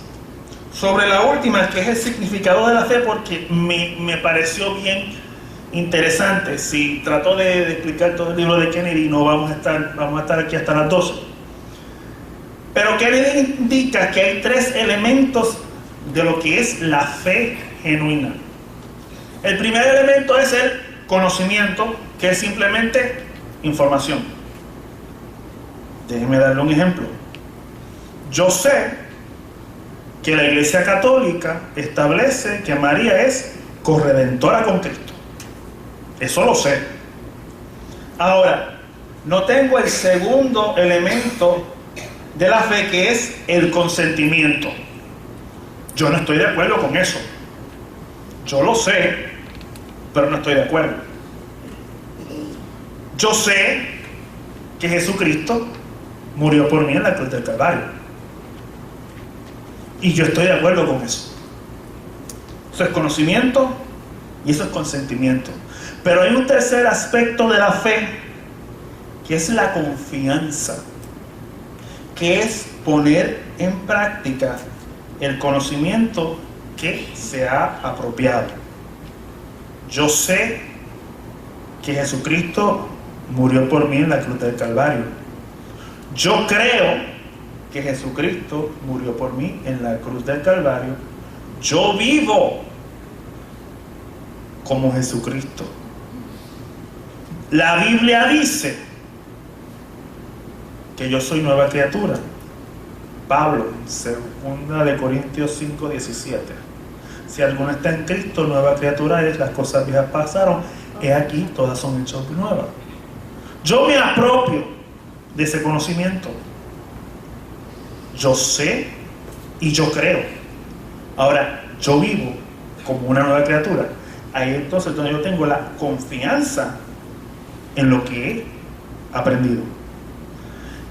sobre la última, que es el significado de la fe, porque me pareció bien interesante. Si trato de explicar todo el libro de Kennedy, no vamos a estar aquí hasta las 12. Pero Kennedy indica que hay 3 elementos de lo que es la fe genuina. El primer elemento es el conocimiento, que es simplemente información. Déjenme darle un ejemplo. Yo sé que la Iglesia Católica establece que María es corredentora con Cristo. Eso lo sé. Ahora, no tengo el segundo elemento de la fe, que es el consentimiento. Yo no estoy de acuerdo con eso. Yo lo sé, pero no estoy de acuerdo. Yo sé que Jesucristo murió por mí en la cruz del Calvario. Y yo estoy de acuerdo con eso. Eso es conocimiento y eso es consentimiento. Pero hay un tercer aspecto de la fe, que es la confianza, que es poner en práctica el conocimiento que se ha apropiado. Yo sé que Jesucristo murió por mí en la cruz del Calvario. Yo creo que Jesucristo murió por mí en la cruz del Calvario. Yo vivo como Jesucristo. La Biblia dice que yo soy nueva criatura. Pablo, 2 de Corintios 5:17. Si alguno está en Cristo, nueva criatura es, las cosas viejas pasaron, he aquí, todas son hechas nuevas. Yo me apropio de ese conocimiento. Yo sé y yo creo. Ahora, yo vivo como una nueva criatura. Ahí entonces donde yo tengo la confianza en lo que he aprendido.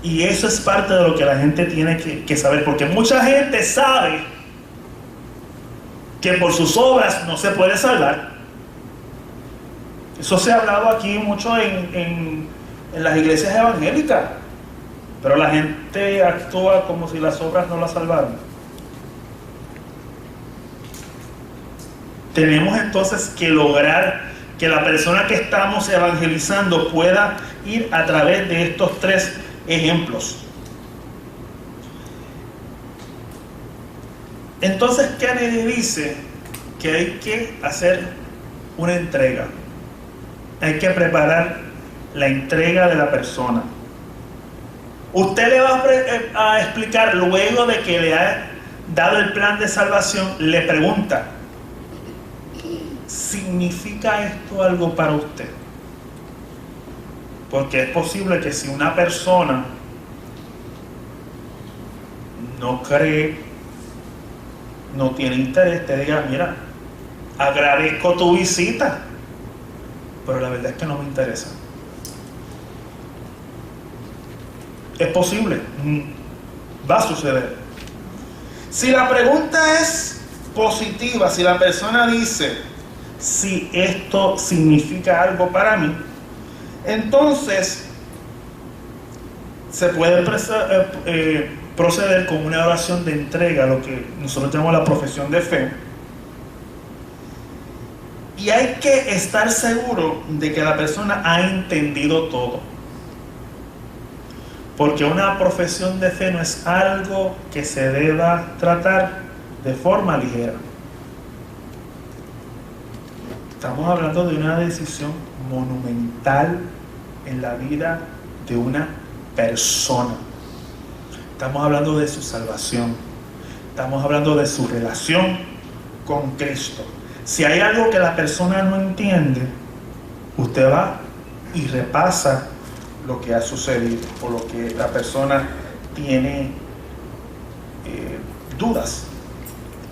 Y eso es parte de lo que la gente tiene que saber, porque mucha gente sabe que por sus obras no se puede salvar. Eso se ha hablado aquí mucho en las iglesias evangélicas, pero la gente actúa como si las obras no la salvaran. Tenemos entonces que lograr que la persona que estamos evangelizando pueda ir a través de estos 3 ejemplos. Entonces Kennedy dice que hay que hacer una entrega. Hay que preparar la entrega de la persona. Usted le va a explicar, luego de que le ha dado el plan de salvación, le pregunta: ¿significa esto algo para usted? Porque es posible que si una persona no cree, no tiene interés, te diga: mira, agradezco tu visita, pero la verdad es que no me interesa. Es posible, va a suceder. Si la pregunta es positiva, si la persona dice: si esto significa algo para mí, entonces se puede proceder con una oración de entrega, lo que nosotros llamamos la profesión de fe. Y hay que estar seguro de que la persona ha entendido todo. Porque una profesión de fe no es algo que se deba tratar de forma ligera. Estamos hablando de una decisión monumental en la vida de una persona. Estamos hablando de su salvación. Estamos hablando de su relación con Cristo. Si hay algo que la persona no entiende, usted va y repasa lo que ha sucedido o lo que la persona tiene dudas.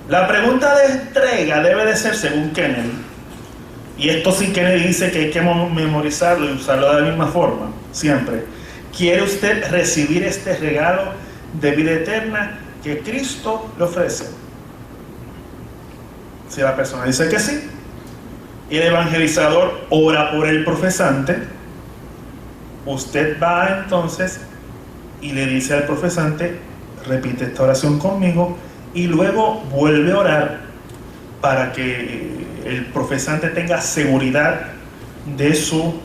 La pregunta de entrega debe de ser según Kennedy, y esto sí Kennedy dice que hay que memorizarlo y usarlo de la misma forma, siempre. ¿Quiere usted recibir este regalo de vida eterna que Cristo le ofrece? Si la persona dice que sí, y el evangelizador ora por el profesante, usted va entonces y le dice al profesante: repite esta oración conmigo, y luego vuelve a orar para que el profesante tenga seguridad de su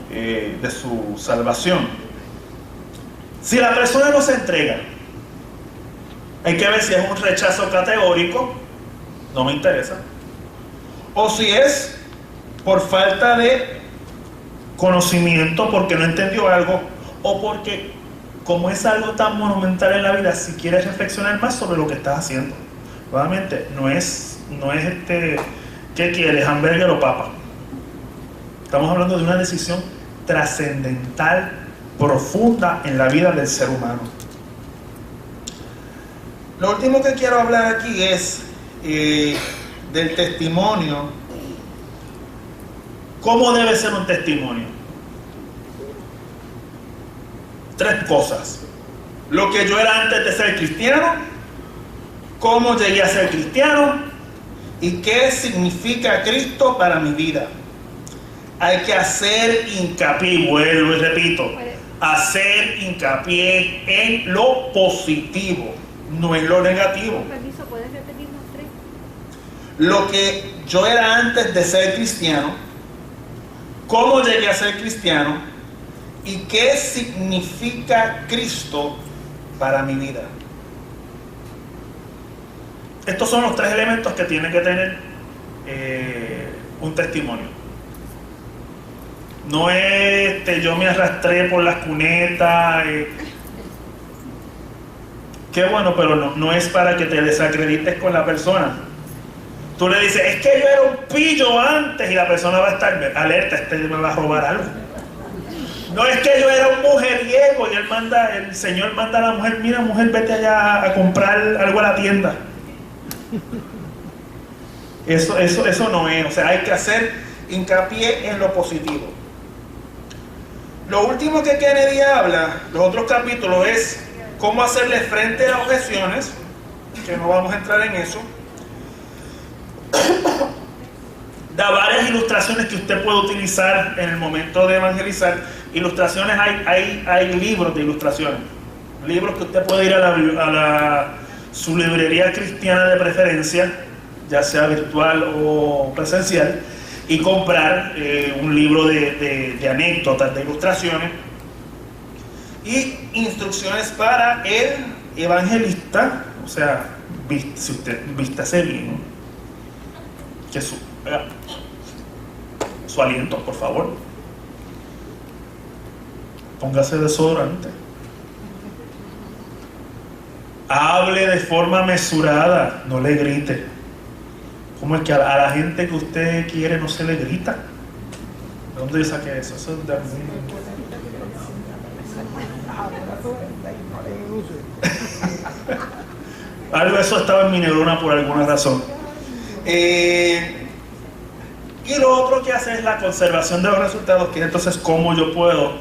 salvación. Si la persona no se entrega, hay que ver si es un rechazo categórico, no me interesa, o si es por falta de conocimiento, porque no entendió algo, o porque, como es algo tan monumental en la vida, si quieres reflexionar más sobre lo que estás haciendo. Nuevamente, no es ¿qué quieres? ¿Hamburger o papa? Estamos hablando de una decisión trascendental, profunda en la vida del ser humano. Lo último que quiero hablar aquí es del testimonio. ¿Cómo debe ser un testimonio? 3 cosas: lo que yo era antes de ser cristiano, cómo llegué a ser cristiano y qué significa Cristo para mi vida. Hay que hacer hincapié, y vuelvo y repito, hacer hincapié en lo positivo, no en lo negativo. Permiso, ¿puedes repetir los 3? Lo que yo era antes de ser cristiano, cómo llegué a ser cristiano y qué significa Cristo para mi vida. Estos son los 3 elementos que tiene que tener un testimonio. No es yo me arrastré por las cunetas. Qué bueno, pero no es para que te desacredites con la persona. Tú le dices: es que yo era un pillo antes, y la persona va a estar alerta, me va a robar algo. No es que yo era un mujeriego y el Señor manda a la mujer: mira, mujer, vete allá a comprar algo a la tienda. Eso no es. O sea, hay que hacer hincapié en lo positivo. Lo último que Kennedy habla, los otros capítulos, es cómo hacerle frente a objeciones, que no vamos a entrar en eso. Da varias ilustraciones que usted puede utilizar en el momento de evangelizar. Ilustraciones, hay libros de ilustraciones, libros que usted puede ir a su librería cristiana de preferencia, ya sea virtual o presencial, y comprar un libro de anécdotas, de ilustraciones y instrucciones para el evangelista. O sea, si usted vístase bien, que su aliento, por favor, póngase desodorante, hable de forma mesurada, no le grite. ¿Cómo es que a la gente que usted quiere no se le grita? ¿De dónde yo saqué eso? Eso es de algún... Algo de eso estaba en mi neurona por alguna razón. Y lo otro que hace es la conservación de los resultados, que es entonces cómo yo puedo,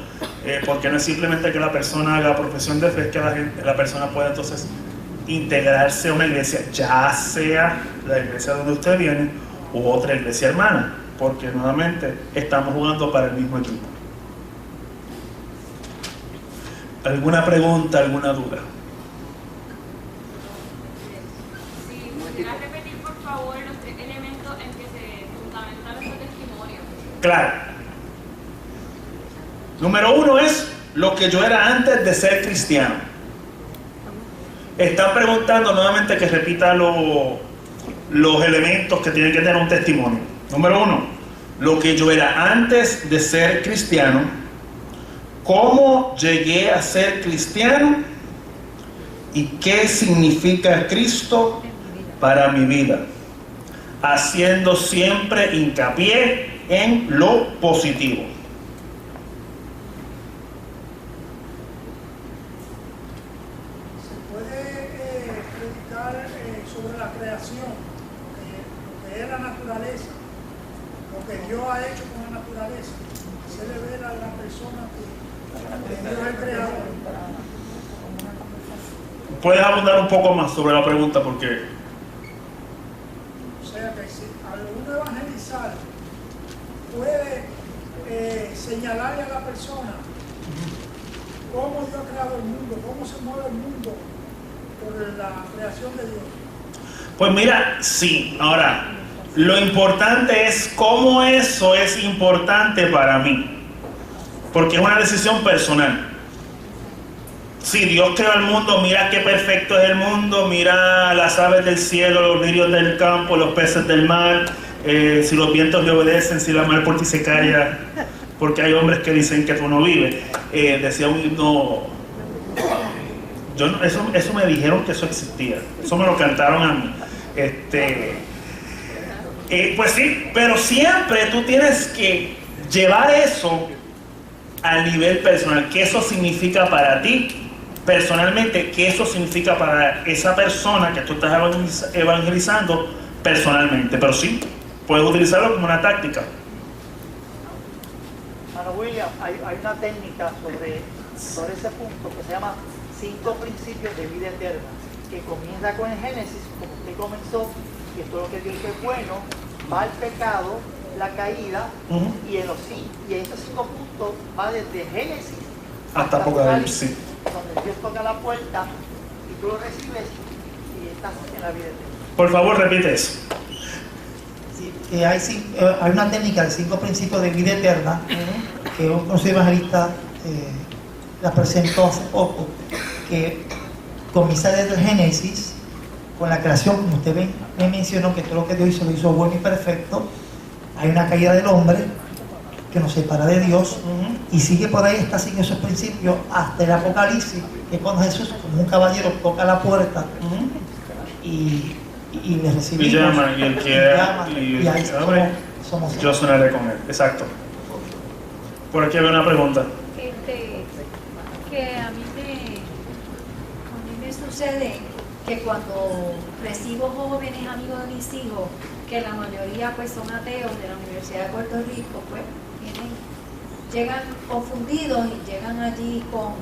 porque no es simplemente que la persona haga profesión de fe, es que la persona pueda entonces integrarse a una iglesia, ya sea la iglesia donde usted viene u otra iglesia hermana, porque nuevamente estamos jugando para el mismo equipo. ¿Alguna pregunta, alguna duda? Sí, ¿podrías repetir por favor los 3 elementos en que se fundamenta nuestro testimonio? Claro. Número 1 es lo que yo era antes de ser cristiano. Están preguntando nuevamente que repita los elementos que tienen que tener un testimonio. Número 1, lo que yo era antes de ser cristiano, cómo llegué a ser cristiano y qué significa Cristo para mi vida, haciendo siempre hincapié en lo positivo. Se puede predicar sobre la creación, lo que es la naturaleza, lo que Dios ha hecho con la naturaleza. Se le ve a la persona que Dios ha creado. ¿Puedes abundar un poco más sobre la pregunta? Porque O sea que si al uno evangelizar puede señalarle a la persona cómo Dios ha creado el mundo, cómo se mueve el mundo por la creación de Dios. pues mira, sí. Ahora, lo importante es cómo eso es importante para mí, porque es una decisión personal. Si Dios creó el mundo, mira qué perfecto es el mundo, mira las aves del cielo, los lirios del campo, los peces del mar, si los vientos le obedecen, si la mar por ti se calla, porque hay hombres que dicen que tú no vives. Decía un himno, eso me dijeron que eso existía, eso me lo cantaron a mí. Pues sí, pero siempre tú tienes que llevar eso al nivel personal. ¿Qué eso significa para ti personalmente? ¿Qué eso significa para esa persona que tú estás evangelizando personalmente? Pero sí, puedes utilizarlo como una táctica. Hermano William, hay una técnica sobre ese punto que se llama 5 principios de vida eterna, que comienza con el Génesis, como usted comenzó, que todo lo que Dios es bueno, va el pecado, la caída, y esos 5 puntos va desde Génesis Hasta Apocalipsis. donde Dios toca la puerta y tú lo recibes y estás en la vida eterna. Por favor, repite eso. Sí, hay una técnica de 5 principios de vida eterna que un conocido evangelista la presentó hace poco, que comienza desde el Génesis con la creación, como usted me mencionó, que todo lo que Dios hizo lo hizo bueno y perfecto. Hay una caída del hombre que nos separa de Dios, y sigue por ahí, está siguiendo esos principios hasta el Apocalipsis, que cuando Jesús, como un caballero, toca la puerta y le recibimos. Y llama, y el que y ahí somos yo sonaré con él. Exacto. Por aquí había una pregunta. Que a mí me sucede que cuando recibo jóvenes amigos de mis hijos, que la mayoría pues son ateos de la Universidad de Puerto Rico, pues llegan confundidos y llegan allí con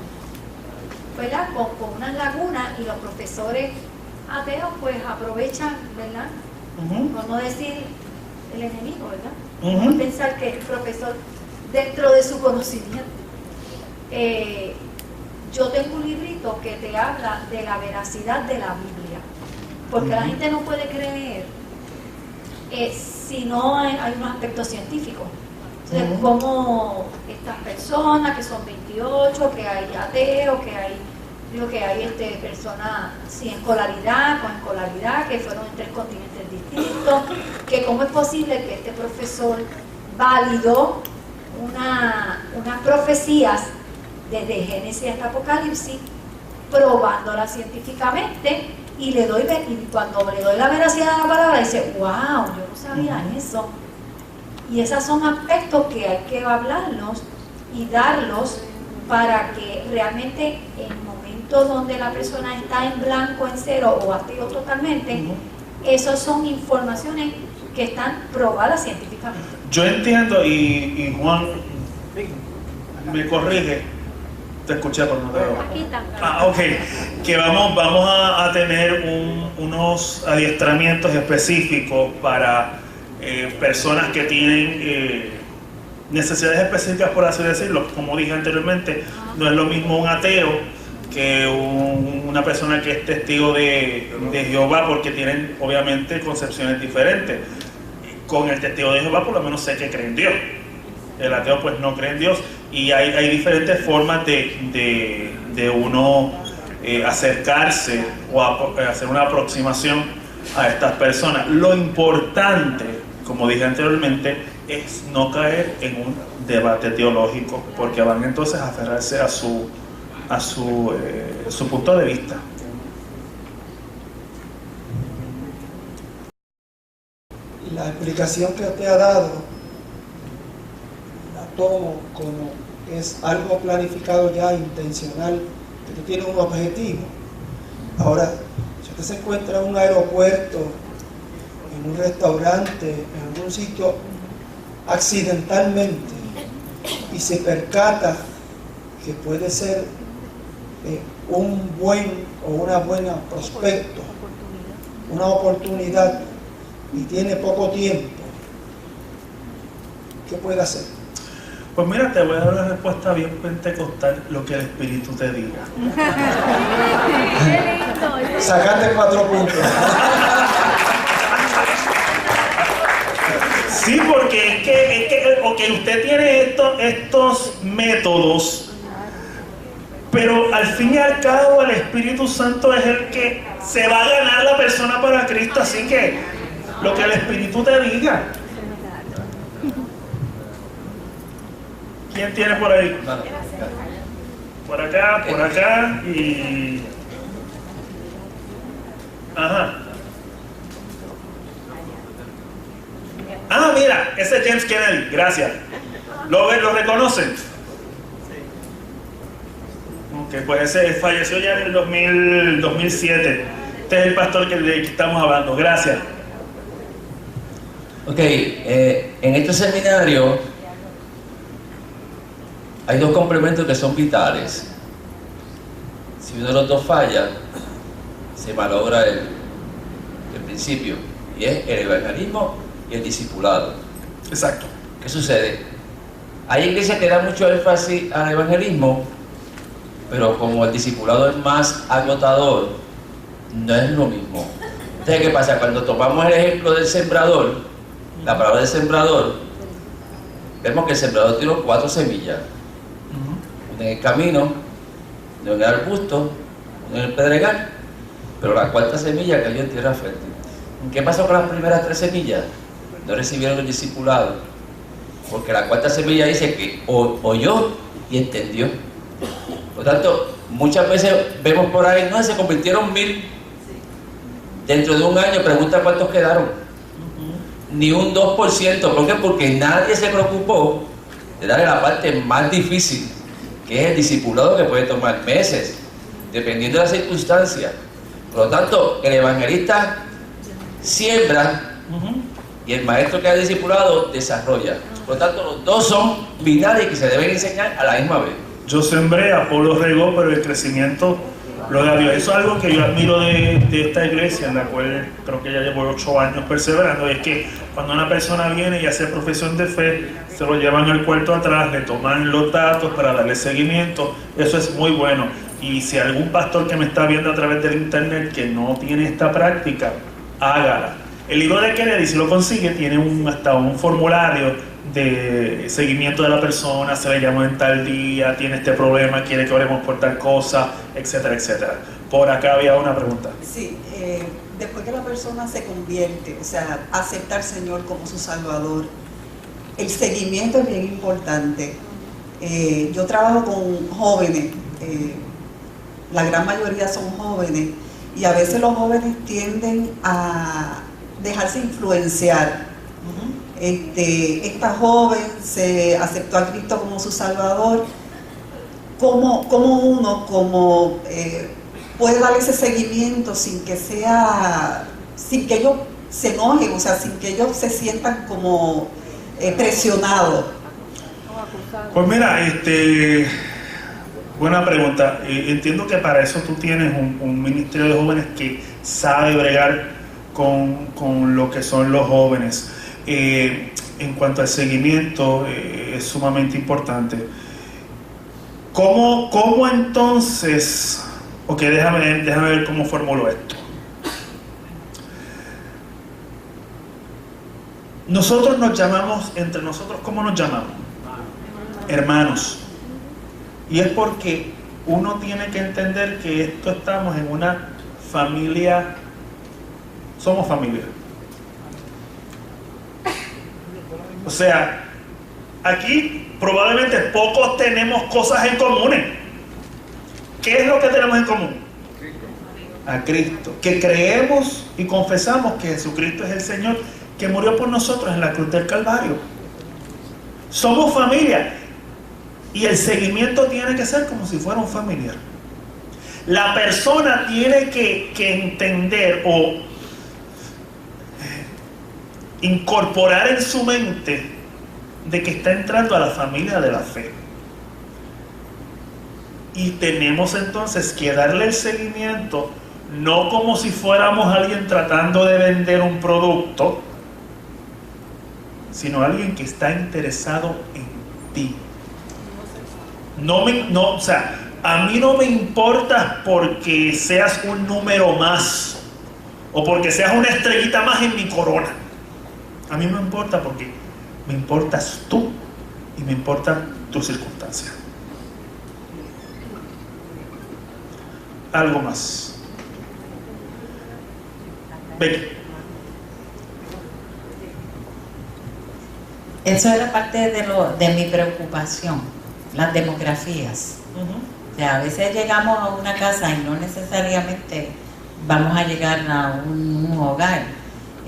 unas lagunas, y los profesores ateos pues aprovechan, ¿verdad? Por no decir el enemigo, ¿verdad? Por pensar que el profesor, dentro de su conocimiento, yo tengo un librito que te habla de la veracidad de la Biblia, porque la gente no puede creer si no hay un aspecto científico. Entonces, como estas personas que son 28, que hay ateos, que hay personas sin escolaridad, con escolaridad, que fueron en 3 continentes distintos, que cómo es posible que este profesor validó unas profecías desde Génesis hasta Apocalipsis, probándolas científicamente, y cuando le doy la veracidad de la palabra, dice, wow, yo no sabía eso. Y esos son aspectos que hay que hablarlos y darlos para que realmente en el momento donde la persona está en blanco, en cero o ateo totalmente, esas son informaciones que están probadas científicamente. Yo entiendo, y Juan me corrige, te escuché por no te veo. Aquí está. Ok, que vamos a tener unos adiestramientos específicos para personas que tienen necesidades específicas, por así decirlo. Como dije anteriormente, no es lo mismo un ateo que una persona que es testigo de Jehová, porque tienen obviamente concepciones diferentes. Con el testigo de Jehová por lo menos sé que cree en Dios. El ateo pues no cree en Dios, y hay diferentes formas de uno acercarse o hacer una aproximación a estas personas. Lo importante, como dije anteriormente, es no caer en un debate teológico, porque van entonces a aferrarse a su punto de vista. explicación que usted ha dado la tomo como es algo planificado ya, intencional, que tú tienes un objetivo. Ahora, si usted se encuentra en un aeropuerto, en un restaurante, en algún sitio, accidentalmente, y se percata que puede ser un buen o una buena prospecto, una oportunidad, y tiene poco tiempo, ¿qué puede hacer? Pues mira, te voy a dar una respuesta bien pentecostal, lo que el Espíritu te diga. Sacaste 4 puntos. Sí, porque es que okay, usted tiene estos métodos, pero al fin y al cabo el Espíritu Santo es el que se va a ganar la persona para Cristo, así que lo que el Espíritu te diga. ¿Quién tiene por ahí? Por acá y... Ajá. Ah, mira, ese es James Kennedy, gracias. ¿Lo reconocen? Ok, pues ese falleció ya en el 2007. Este es el pastor del que estamos hablando, gracias. Ok, en este seminario hay 2 complementos que son vitales. Si uno de los 2 falla, se malogra el principio, y es el evangelismo y el discipulado. Exacto. ¿Qué sucede? Hay iglesias que dan mucho énfasis al evangelismo, pero como el discipulado es más agotador, no es lo mismo. Entonces, ¿qué pasa? Cuando tomamos el ejemplo del sembrador, la palabra del sembrador, vemos que el sembrador tiró 4 semillas. Una en el camino, una en el arbusto, una en el pedregal, pero la 4ª semilla cayó en tierra fértil. ¿Qué pasó con las primeras 3 semillas? No recibieron el discipulado, porque la 4ª semilla dice que oyó y entendió. Por lo tanto, muchas veces vemos por ahí, no, se convirtieron 1000. Dentro de un año, pregunta cuántos quedaron. Ni un 2%. ¿Por qué? Porque nadie se preocupó de darle la parte más difícil, que es el discipulado, que puede tomar meses, dependiendo de las circunstancias. Por lo tanto, el evangelista siembra y el maestro que ha discipulado desarrolla. Por lo tanto, los 2 son vitales y que se deben enseñar a la misma vez. Yo sembré, Apolo regó, pero el crecimiento lo da Dios. Eso es algo que yo admiro de esta iglesia, en la cual creo que ya llevo 8 años perseverando, es que cuando una persona viene y hace profesión de fe, se lo llevan al cuarto atrás, le toman los datos para darle seguimiento. Eso es muy bueno. Y si algún pastor que me está viendo a través del internet que no tiene esta práctica, hágala. El libro de Kennedy, si lo consigue, tiene hasta un formulario de seguimiento de la persona, se le llamó en tal día, tiene este problema, quiere que oremos por tal cosa, etcétera, etcétera. Por acá había una pregunta. Sí, después que la persona se convierte, o sea, acepta al Señor como su Salvador, el seguimiento es bien importante. Yo trabajo con jóvenes, la gran mayoría son jóvenes, y a veces los jóvenes tienden a dejarse influenciar. Esta joven se aceptó a Cristo como su Salvador. ¿Cómo uno puede darle ese seguimiento sin que ellos se enojen, o sea, sin que ellos se sientan como presionados? Pues mira, buena pregunta. Entiendo que para eso tú tienes un ministerio de jóvenes que sabe bregar con lo que son los jóvenes. En cuanto al seguimiento, es sumamente importante. ¿Cómo entonces? Ok, déjame ver cómo formulo esto. Nosotros nos llamamos, entre nosotros, ¿cómo nos llamamos? Hermanos. Y es porque uno tiene que entender que estamos en una familia, somos familia. O sea, aquí probablemente pocos tenemos cosas en común. ¿Qué es lo que tenemos en común? A Cristo. Que creemos y confesamos que Jesucristo es el Señor que murió por nosotros en la cruz del Calvario. Somos familia y el seguimiento tiene que ser como si fuera un familiar. La persona tiene que entender o incorporar en su mente de que está entrando a la familia de la fe. Y tenemos entonces que darle el seguimiento, no como si fuéramos alguien tratando de vender un producto, sino alguien que está interesado en ti. O sea, a mí no me importa porque seas un número más o porque seas una estrellita más en mi corona. A mí me importa porque me importas tú y me importan tus circunstancias. Algo más. Becky. Eso era parte de mi preocupación, las demografías. O sea, a veces llegamos a una casa y no necesariamente vamos a llegar a un hogar.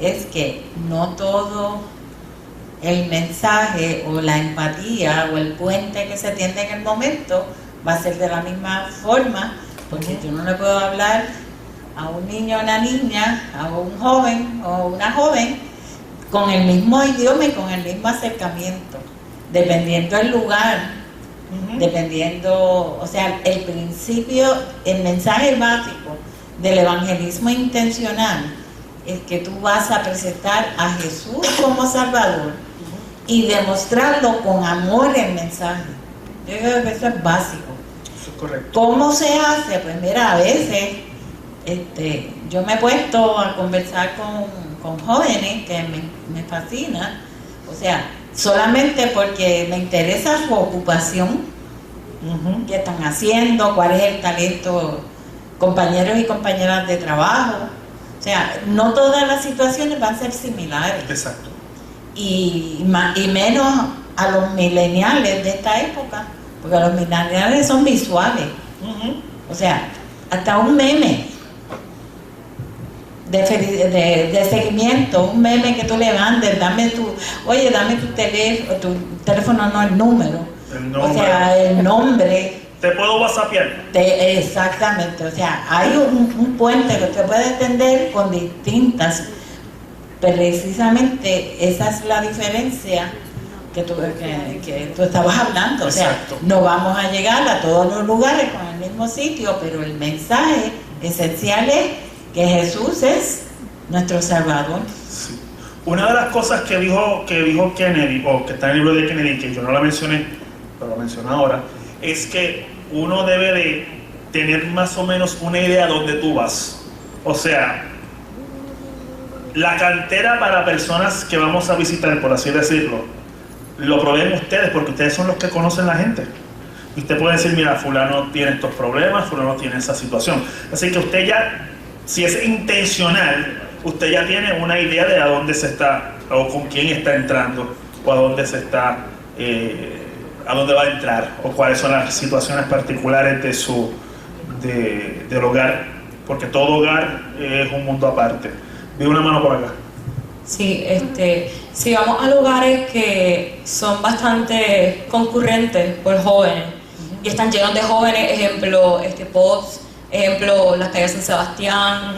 Es que no todo el mensaje o la empatía o el puente que se tiende en el momento va a ser de la misma forma, porque yo no le puedo hablar a un niño o una niña, a un joven o una joven con el mismo idioma y con el mismo acercamiento, dependiendo del lugar, dependiendo, o sea, el principio, el mensaje básico del evangelismo intencional es que tú vas a presentar a Jesús como Salvador y demostrarlo con amor el mensaje. Yo creo que eso es básico. Eso es correcto. ¿Cómo se hace? Pues mira, a veces yo me he puesto a conversar con jóvenes que me fascina, o sea, solamente porque me interesa su ocupación, qué están haciendo, cuál es el talento, compañeros y compañeras de trabajo. O sea, no todas las situaciones van a ser similares. Exacto. Y menos a los millennials de esta época, porque los millennials son visuales. O sea, hasta un meme de seguimiento, un meme que tú le mandes, dame tu teléfono, no el número. O sea, el nombre. ¿Te puedo whatsappear? Exactamente, o sea, hay un puente que usted puede extender con distintas, precisamente esa es la diferencia que tú estabas hablando. O sea, no vamos a llegar a todos los lugares con el mismo sitio, pero el mensaje esencial es que Jesús es nuestro Salvador. Sí. Una de las cosas que dijo Kennedy, o que está en el libro de Kennedy, que yo no la mencioné, pero la menciono ahora, es que uno debe de tener más o menos una idea de dónde tú vas. O sea, la cantera para personas que vamos a visitar, por así decirlo, lo proveen ustedes, porque ustedes son los que conocen la gente. Y usted puede decir, mira, fulano tiene estos problemas, fulano tiene esa situación. Así que usted ya, si es intencional, usted ya tiene una idea de a dónde se está, o con quién está entrando, o a dónde se está, a dónde va a entrar, o cuáles son las situaciones particulares del hogar, porque todo hogar es un mundo aparte. Vi una mano por acá. Sí, si vamos a lugares que son bastante concurrentes por jóvenes y están llenos de jóvenes, ejemplo, POTS, ejemplo, las calles San Sebastián,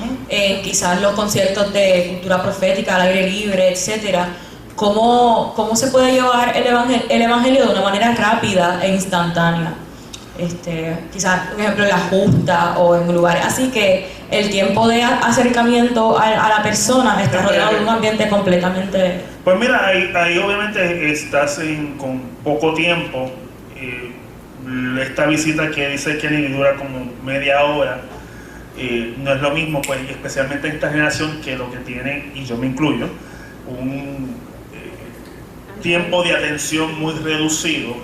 quizás los conciertos de cultura profética al aire libre, etcétera. ¿Cómo se puede llevar el evangelio de una manera rápida e instantánea? Quizás, por ejemplo, en la justa o en lugares así que el tiempo de acercamiento a la persona está rodeado de un ambiente completamente... Pues mira, ahí obviamente estás con poco tiempo. Esta visita que dice Kenny dura como media hora. No es lo mismo, pues, especialmente en esta generación, que lo que tiene, y yo me incluyo, un tiempo de atención muy reducido.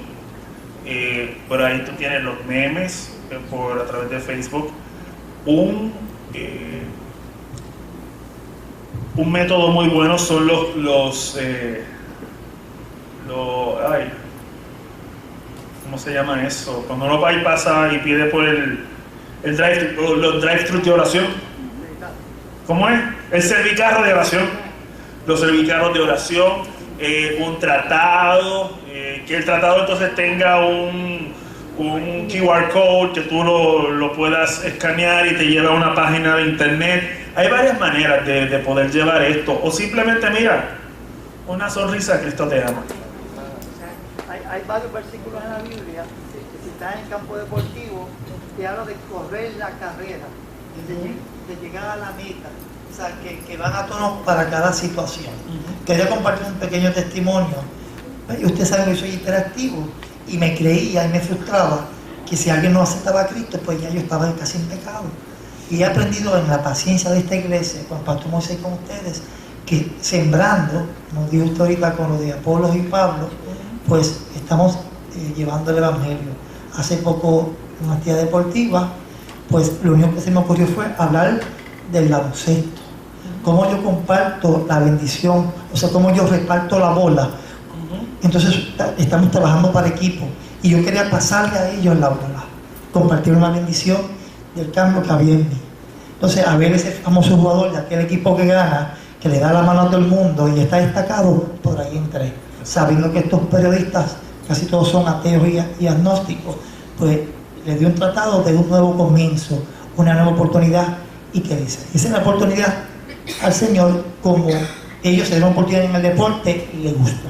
Pero ahí tú tienes los memes a través de Facebook. Un método muy bueno son ¿cómo se llama eso? Cuando uno va y pasa y pide por los drive-thru de oración. ¿Cómo es? El servicarro de oración. los cervicanos de oración, un tratado, que el tratado entonces tenga un QR code que tú lo puedas escanear y te lleve a una página de internet. Hay varias maneras de poder llevar esto, o simplemente mira, una sonrisa, Cristo te ama. Hay varios versículos en la Biblia que si estás en el campo deportivo te habla de correr la carrera, de llegar a la meta. O sea, que van a tono para cada situación. Quería compartir un pequeño testimonio. Usted sabe que soy interactivo y me creía y me frustraba que si alguien no aceptaba a Cristo, pues ya yo estaba casi en pecado. Y he aprendido en la paciencia de esta iglesia, con Pastor Moisés y con ustedes, que sembrando, como dijo usted ahorita con lo de Apolos y Pablo, pues estamos llevando el Evangelio. Hace poco, en una actividad deportiva, pues lo único que se me ocurrió fue hablar del baloncesto. Cómo yo comparto la bendición, o sea, cómo yo reparto la bola. Entonces estamos trabajando para equipo y yo quería pasarle a ellos la bola, compartir una bendición del cambio que había en mí. Entonces, a ver ese famoso jugador de aquel equipo que gana, que le da la mano a todo el mundo y está destacado, por ahí entré. Sabiendo que estos periodistas, casi todos son ateos y agnósticos, pues le dio un tratado de un nuevo comienzo, una nueva oportunidad. ¿Y qué dice? Esa es la oportunidad al Señor, como ellos se dieron oportunidad en el deporte y le gustó.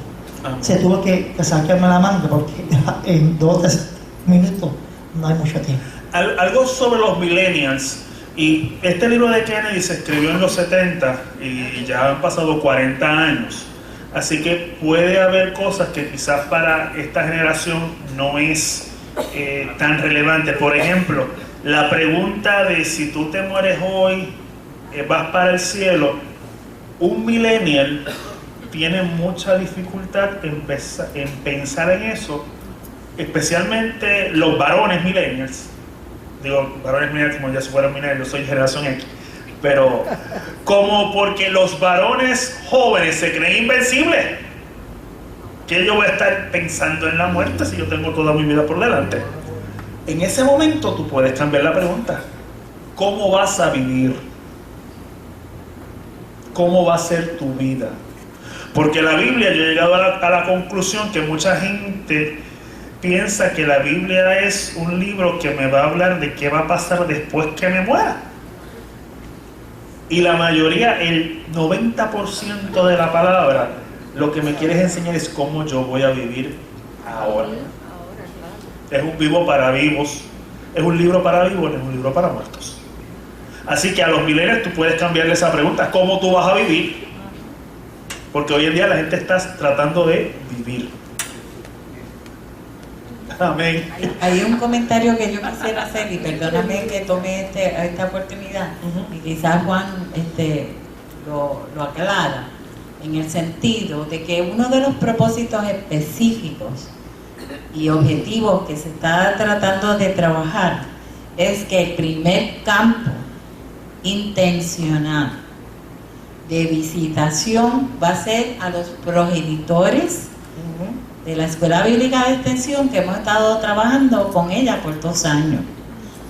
Se tuvo que sacarme la manga porque en 2 o 3 minutos no hay mucho tiempo. Algo sobre los millennials, y este libro de Kennedy se escribió en los 70 y ya han pasado 40 años, así que puede haber cosas que quizás para esta generación no es tan relevante. Por ejemplo, la pregunta de si tú te mueres hoy, vas para el cielo. Un millennial tiene mucha dificultad en pensar en eso, especialmente los varones millennials. Digo, varones millennials como ya si fueran millennials, yo soy generación X. Pero como porque los varones jóvenes se creen invencibles, que yo voy a estar pensando en la muerte si yo tengo toda mi vida por delante. En ese momento tú puedes cambiar la pregunta. ¿Cómo vas a vivir? ¿Cómo va a ser tu vida? Porque la Biblia, yo he llegado a la conclusión que mucha gente piensa que la Biblia es un libro que me va a hablar de qué va a pasar después que me muera. Y la mayoría, el 90% de la palabra, lo que me quieres enseñar es cómo yo voy a vivir ahora. Es un vivo para vivos, es un libro para vivos, no es un libro para muertos. Así que a los millennials tú puedes cambiarle esa pregunta, ¿cómo tú vas a vivir? Porque hoy en día la gente está tratando de vivir. Amén. Hay un comentario que yo quisiera hacer, y perdóname que tome esta oportunidad, y quizás Juan lo aclara, en el sentido de que uno de los propósitos específicos y objetivos que se está tratando de trabajar es que el primer campo intencional de visitación va a ser a los progenitores de la Escuela Bíblica de Extensión, que hemos estado trabajando con ella por 2 años.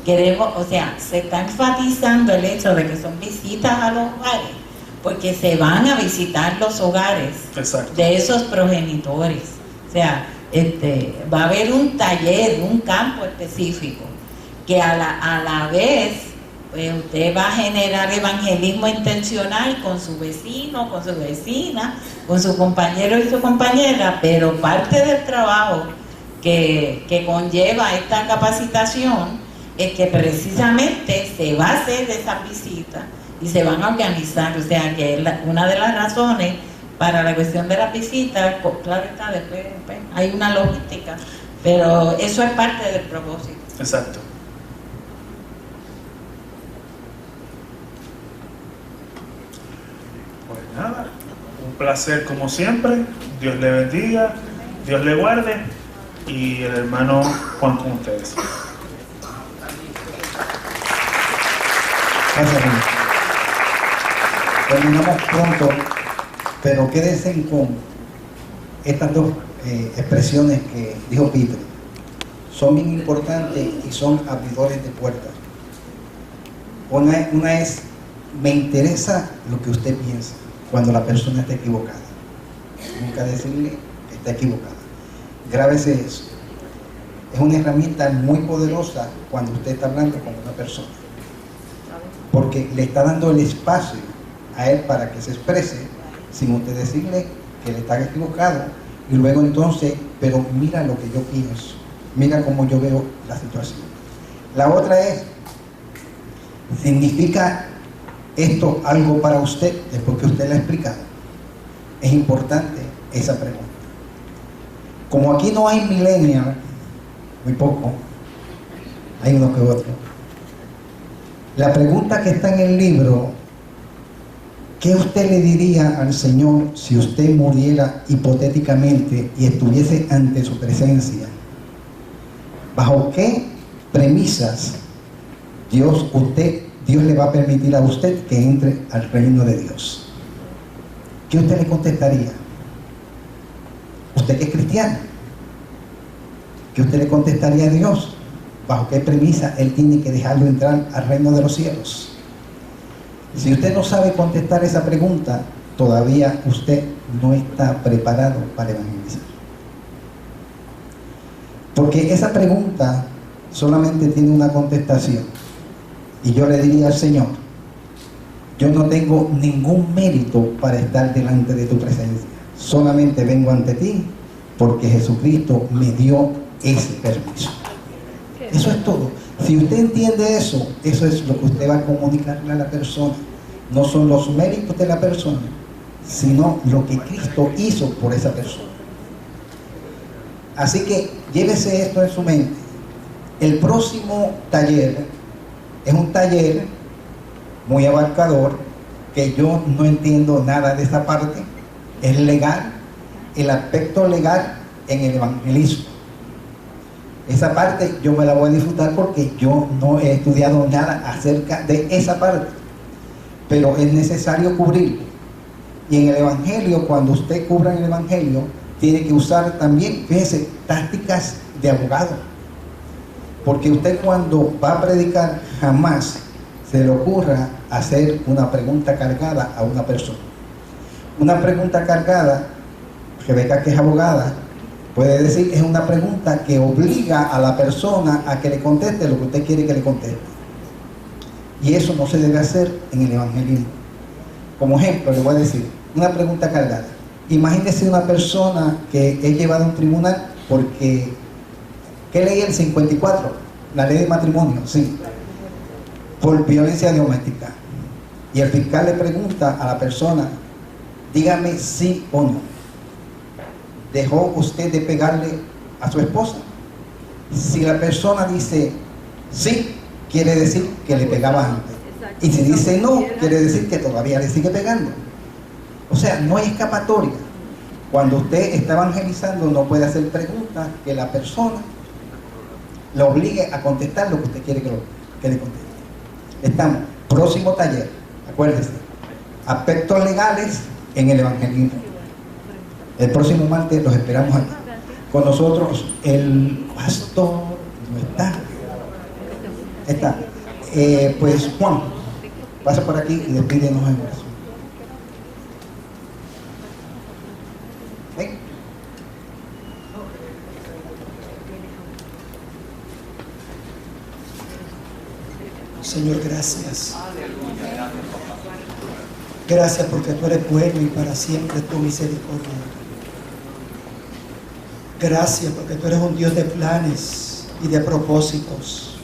Queremos, o sea, se está enfatizando el hecho de que son visitas a los hogares, porque se van a visitar los hogares de esos progenitores. O sea, va a haber un taller, un campo específico, que a la vez pues usted va a generar evangelismo intencional con su vecino, con su vecina, con su compañero y su compañera, pero parte del trabajo que conlleva esta capacitación es que precisamente se va a hacer esas visitas y se van a organizar. O sea que una de las razones para la cuestión de las visitas, claro está, después hay una logística, pero eso es parte del propósito. Exacto. Pues nada, un placer como siempre. Dios le bendiga, Dios le guarde, y el hermano Juan con ustedes. Gracias, hermano. Terminamos pronto, pero quédense con estas 2 expresiones que dijo Peter. Son bien importantes y son abridores de puertas. Una es, me interesa lo que usted piensa. cuando la persona está equivocada. Nunca decirle que está equivocada. Grábese eso. Es una herramienta muy poderosa cuando usted está hablando con una persona, porque le está dando el espacio a él para que se exprese sin usted decirle que le está equivocado, y luego entonces, pero mira lo que yo pienso, mira cómo yo veo la situación. La otra es, ¿significa esto algo para usted después que usted le ha explicado? Es importante esa pregunta. Como aquí no hay millennial, muy poco, hay uno que otro. La pregunta que está en el libro, ¿qué usted le diría al Señor si usted muriera hipotéticamente y estuviese ante su presencia? ¿Bajo qué premisas Dios le va a permitir a usted que entre al reino de Dios? ¿Qué usted le contestaría? Usted que es cristiano, ¿qué usted le contestaría a Dios? ¿Bajo qué premisa Él tiene que dejarlo entrar al reino de los cielos? Si usted no sabe contestar esa pregunta, todavía usted no está preparado para evangelizar. Porque esa pregunta solamente tiene una contestación. Y yo le diría al Señor, yo no tengo ningún mérito para estar delante de tu presencia. Solamente vengo ante ti porque Jesucristo me dio ese permiso. Eso es todo. Si usted entiende eso, eso es lo que usted va a comunicarle a la persona. No son los méritos de la persona, sino lo que Cristo hizo por esa persona. Así que llévese esto en su mente. El próximo taller es un taller muy abarcador, que yo no entiendo nada de esta parte. Es legal, el aspecto legal en el evangelismo. Esa parte yo me la voy a disfrutar porque yo no he estudiado nada acerca de esa parte, pero es necesario cubrirlo. Y en el evangelio, cuando usted cubra en el evangelio, tiene que usar también, fíjese, tácticas de abogado, porque usted cuando va a predicar jamás se le ocurra hacer una pregunta cargada a una persona. Una pregunta cargada, Rebeca, que es abogada, puede decir, es una pregunta que obliga a la persona a que le conteste lo que usted quiere que le conteste. Y eso no se debe hacer en el evangelismo. Como ejemplo, le voy a decir, una pregunta cargada. Imagínese una persona que es llevada a un tribunal porque, ¿qué ley es el 54? La ley de matrimonio, sí, por violencia doméstica. Y el fiscal le pregunta a la persona, dígame sí o no. ¿Dejó usted de pegarle a su esposa? Si la persona dice sí, quiere decir que le pegaba antes. Y si dice no, quiere decir que todavía le sigue pegando. O sea, no hay escapatoria. Cuando usted está evangelizando, no puede hacer preguntas que la persona le obligue a contestar lo que usted quiere que le conteste. Estamos, próximo taller, acuérdese, aspectos legales en el evangelismo. El próximo martes los esperamos aquí. Con nosotros el pastor no está. Está. Pues Juan, pasa por aquí y despídenos en oración. ¿Ven? Señor, gracias. Gracias porque tú eres bueno y para siempre tu misericordia. Gracias porque tú eres un Dios de planes y de propósitos.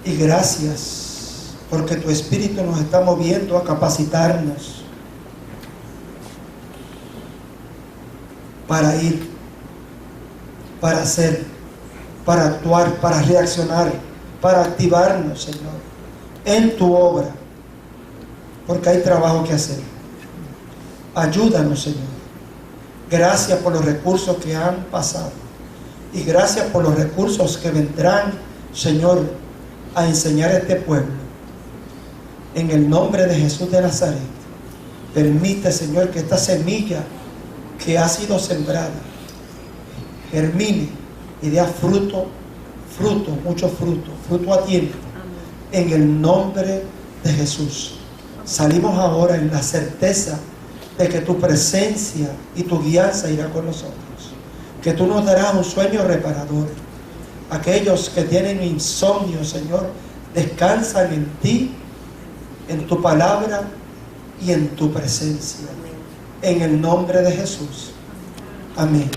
Y gracias porque tu Espíritu nos está moviendo a capacitarnos para ir, para hacer, para actuar, para reaccionar, para activarnos, Señor, en tu obra, porque hay trabajo que hacer. Ayúdanos, Señor. Gracias por los recursos que han pasado y gracias por los recursos que vendrán, Señor, a enseñar a este pueblo. En el nombre de Jesús de Nazaret, permite, Señor, que esta semilla que ha sido sembrada germine y dé fruto, mucho fruto a tiempo. En el nombre de Jesús. salimos ahora en la certeza de que tu presencia y tu guianza irá con nosotros, que tú nos darás un sueño reparador. Aquellos que tienen insomnio, Señor, descansan en ti, en tu palabra y en tu presencia. En el nombre de Jesús. Amén.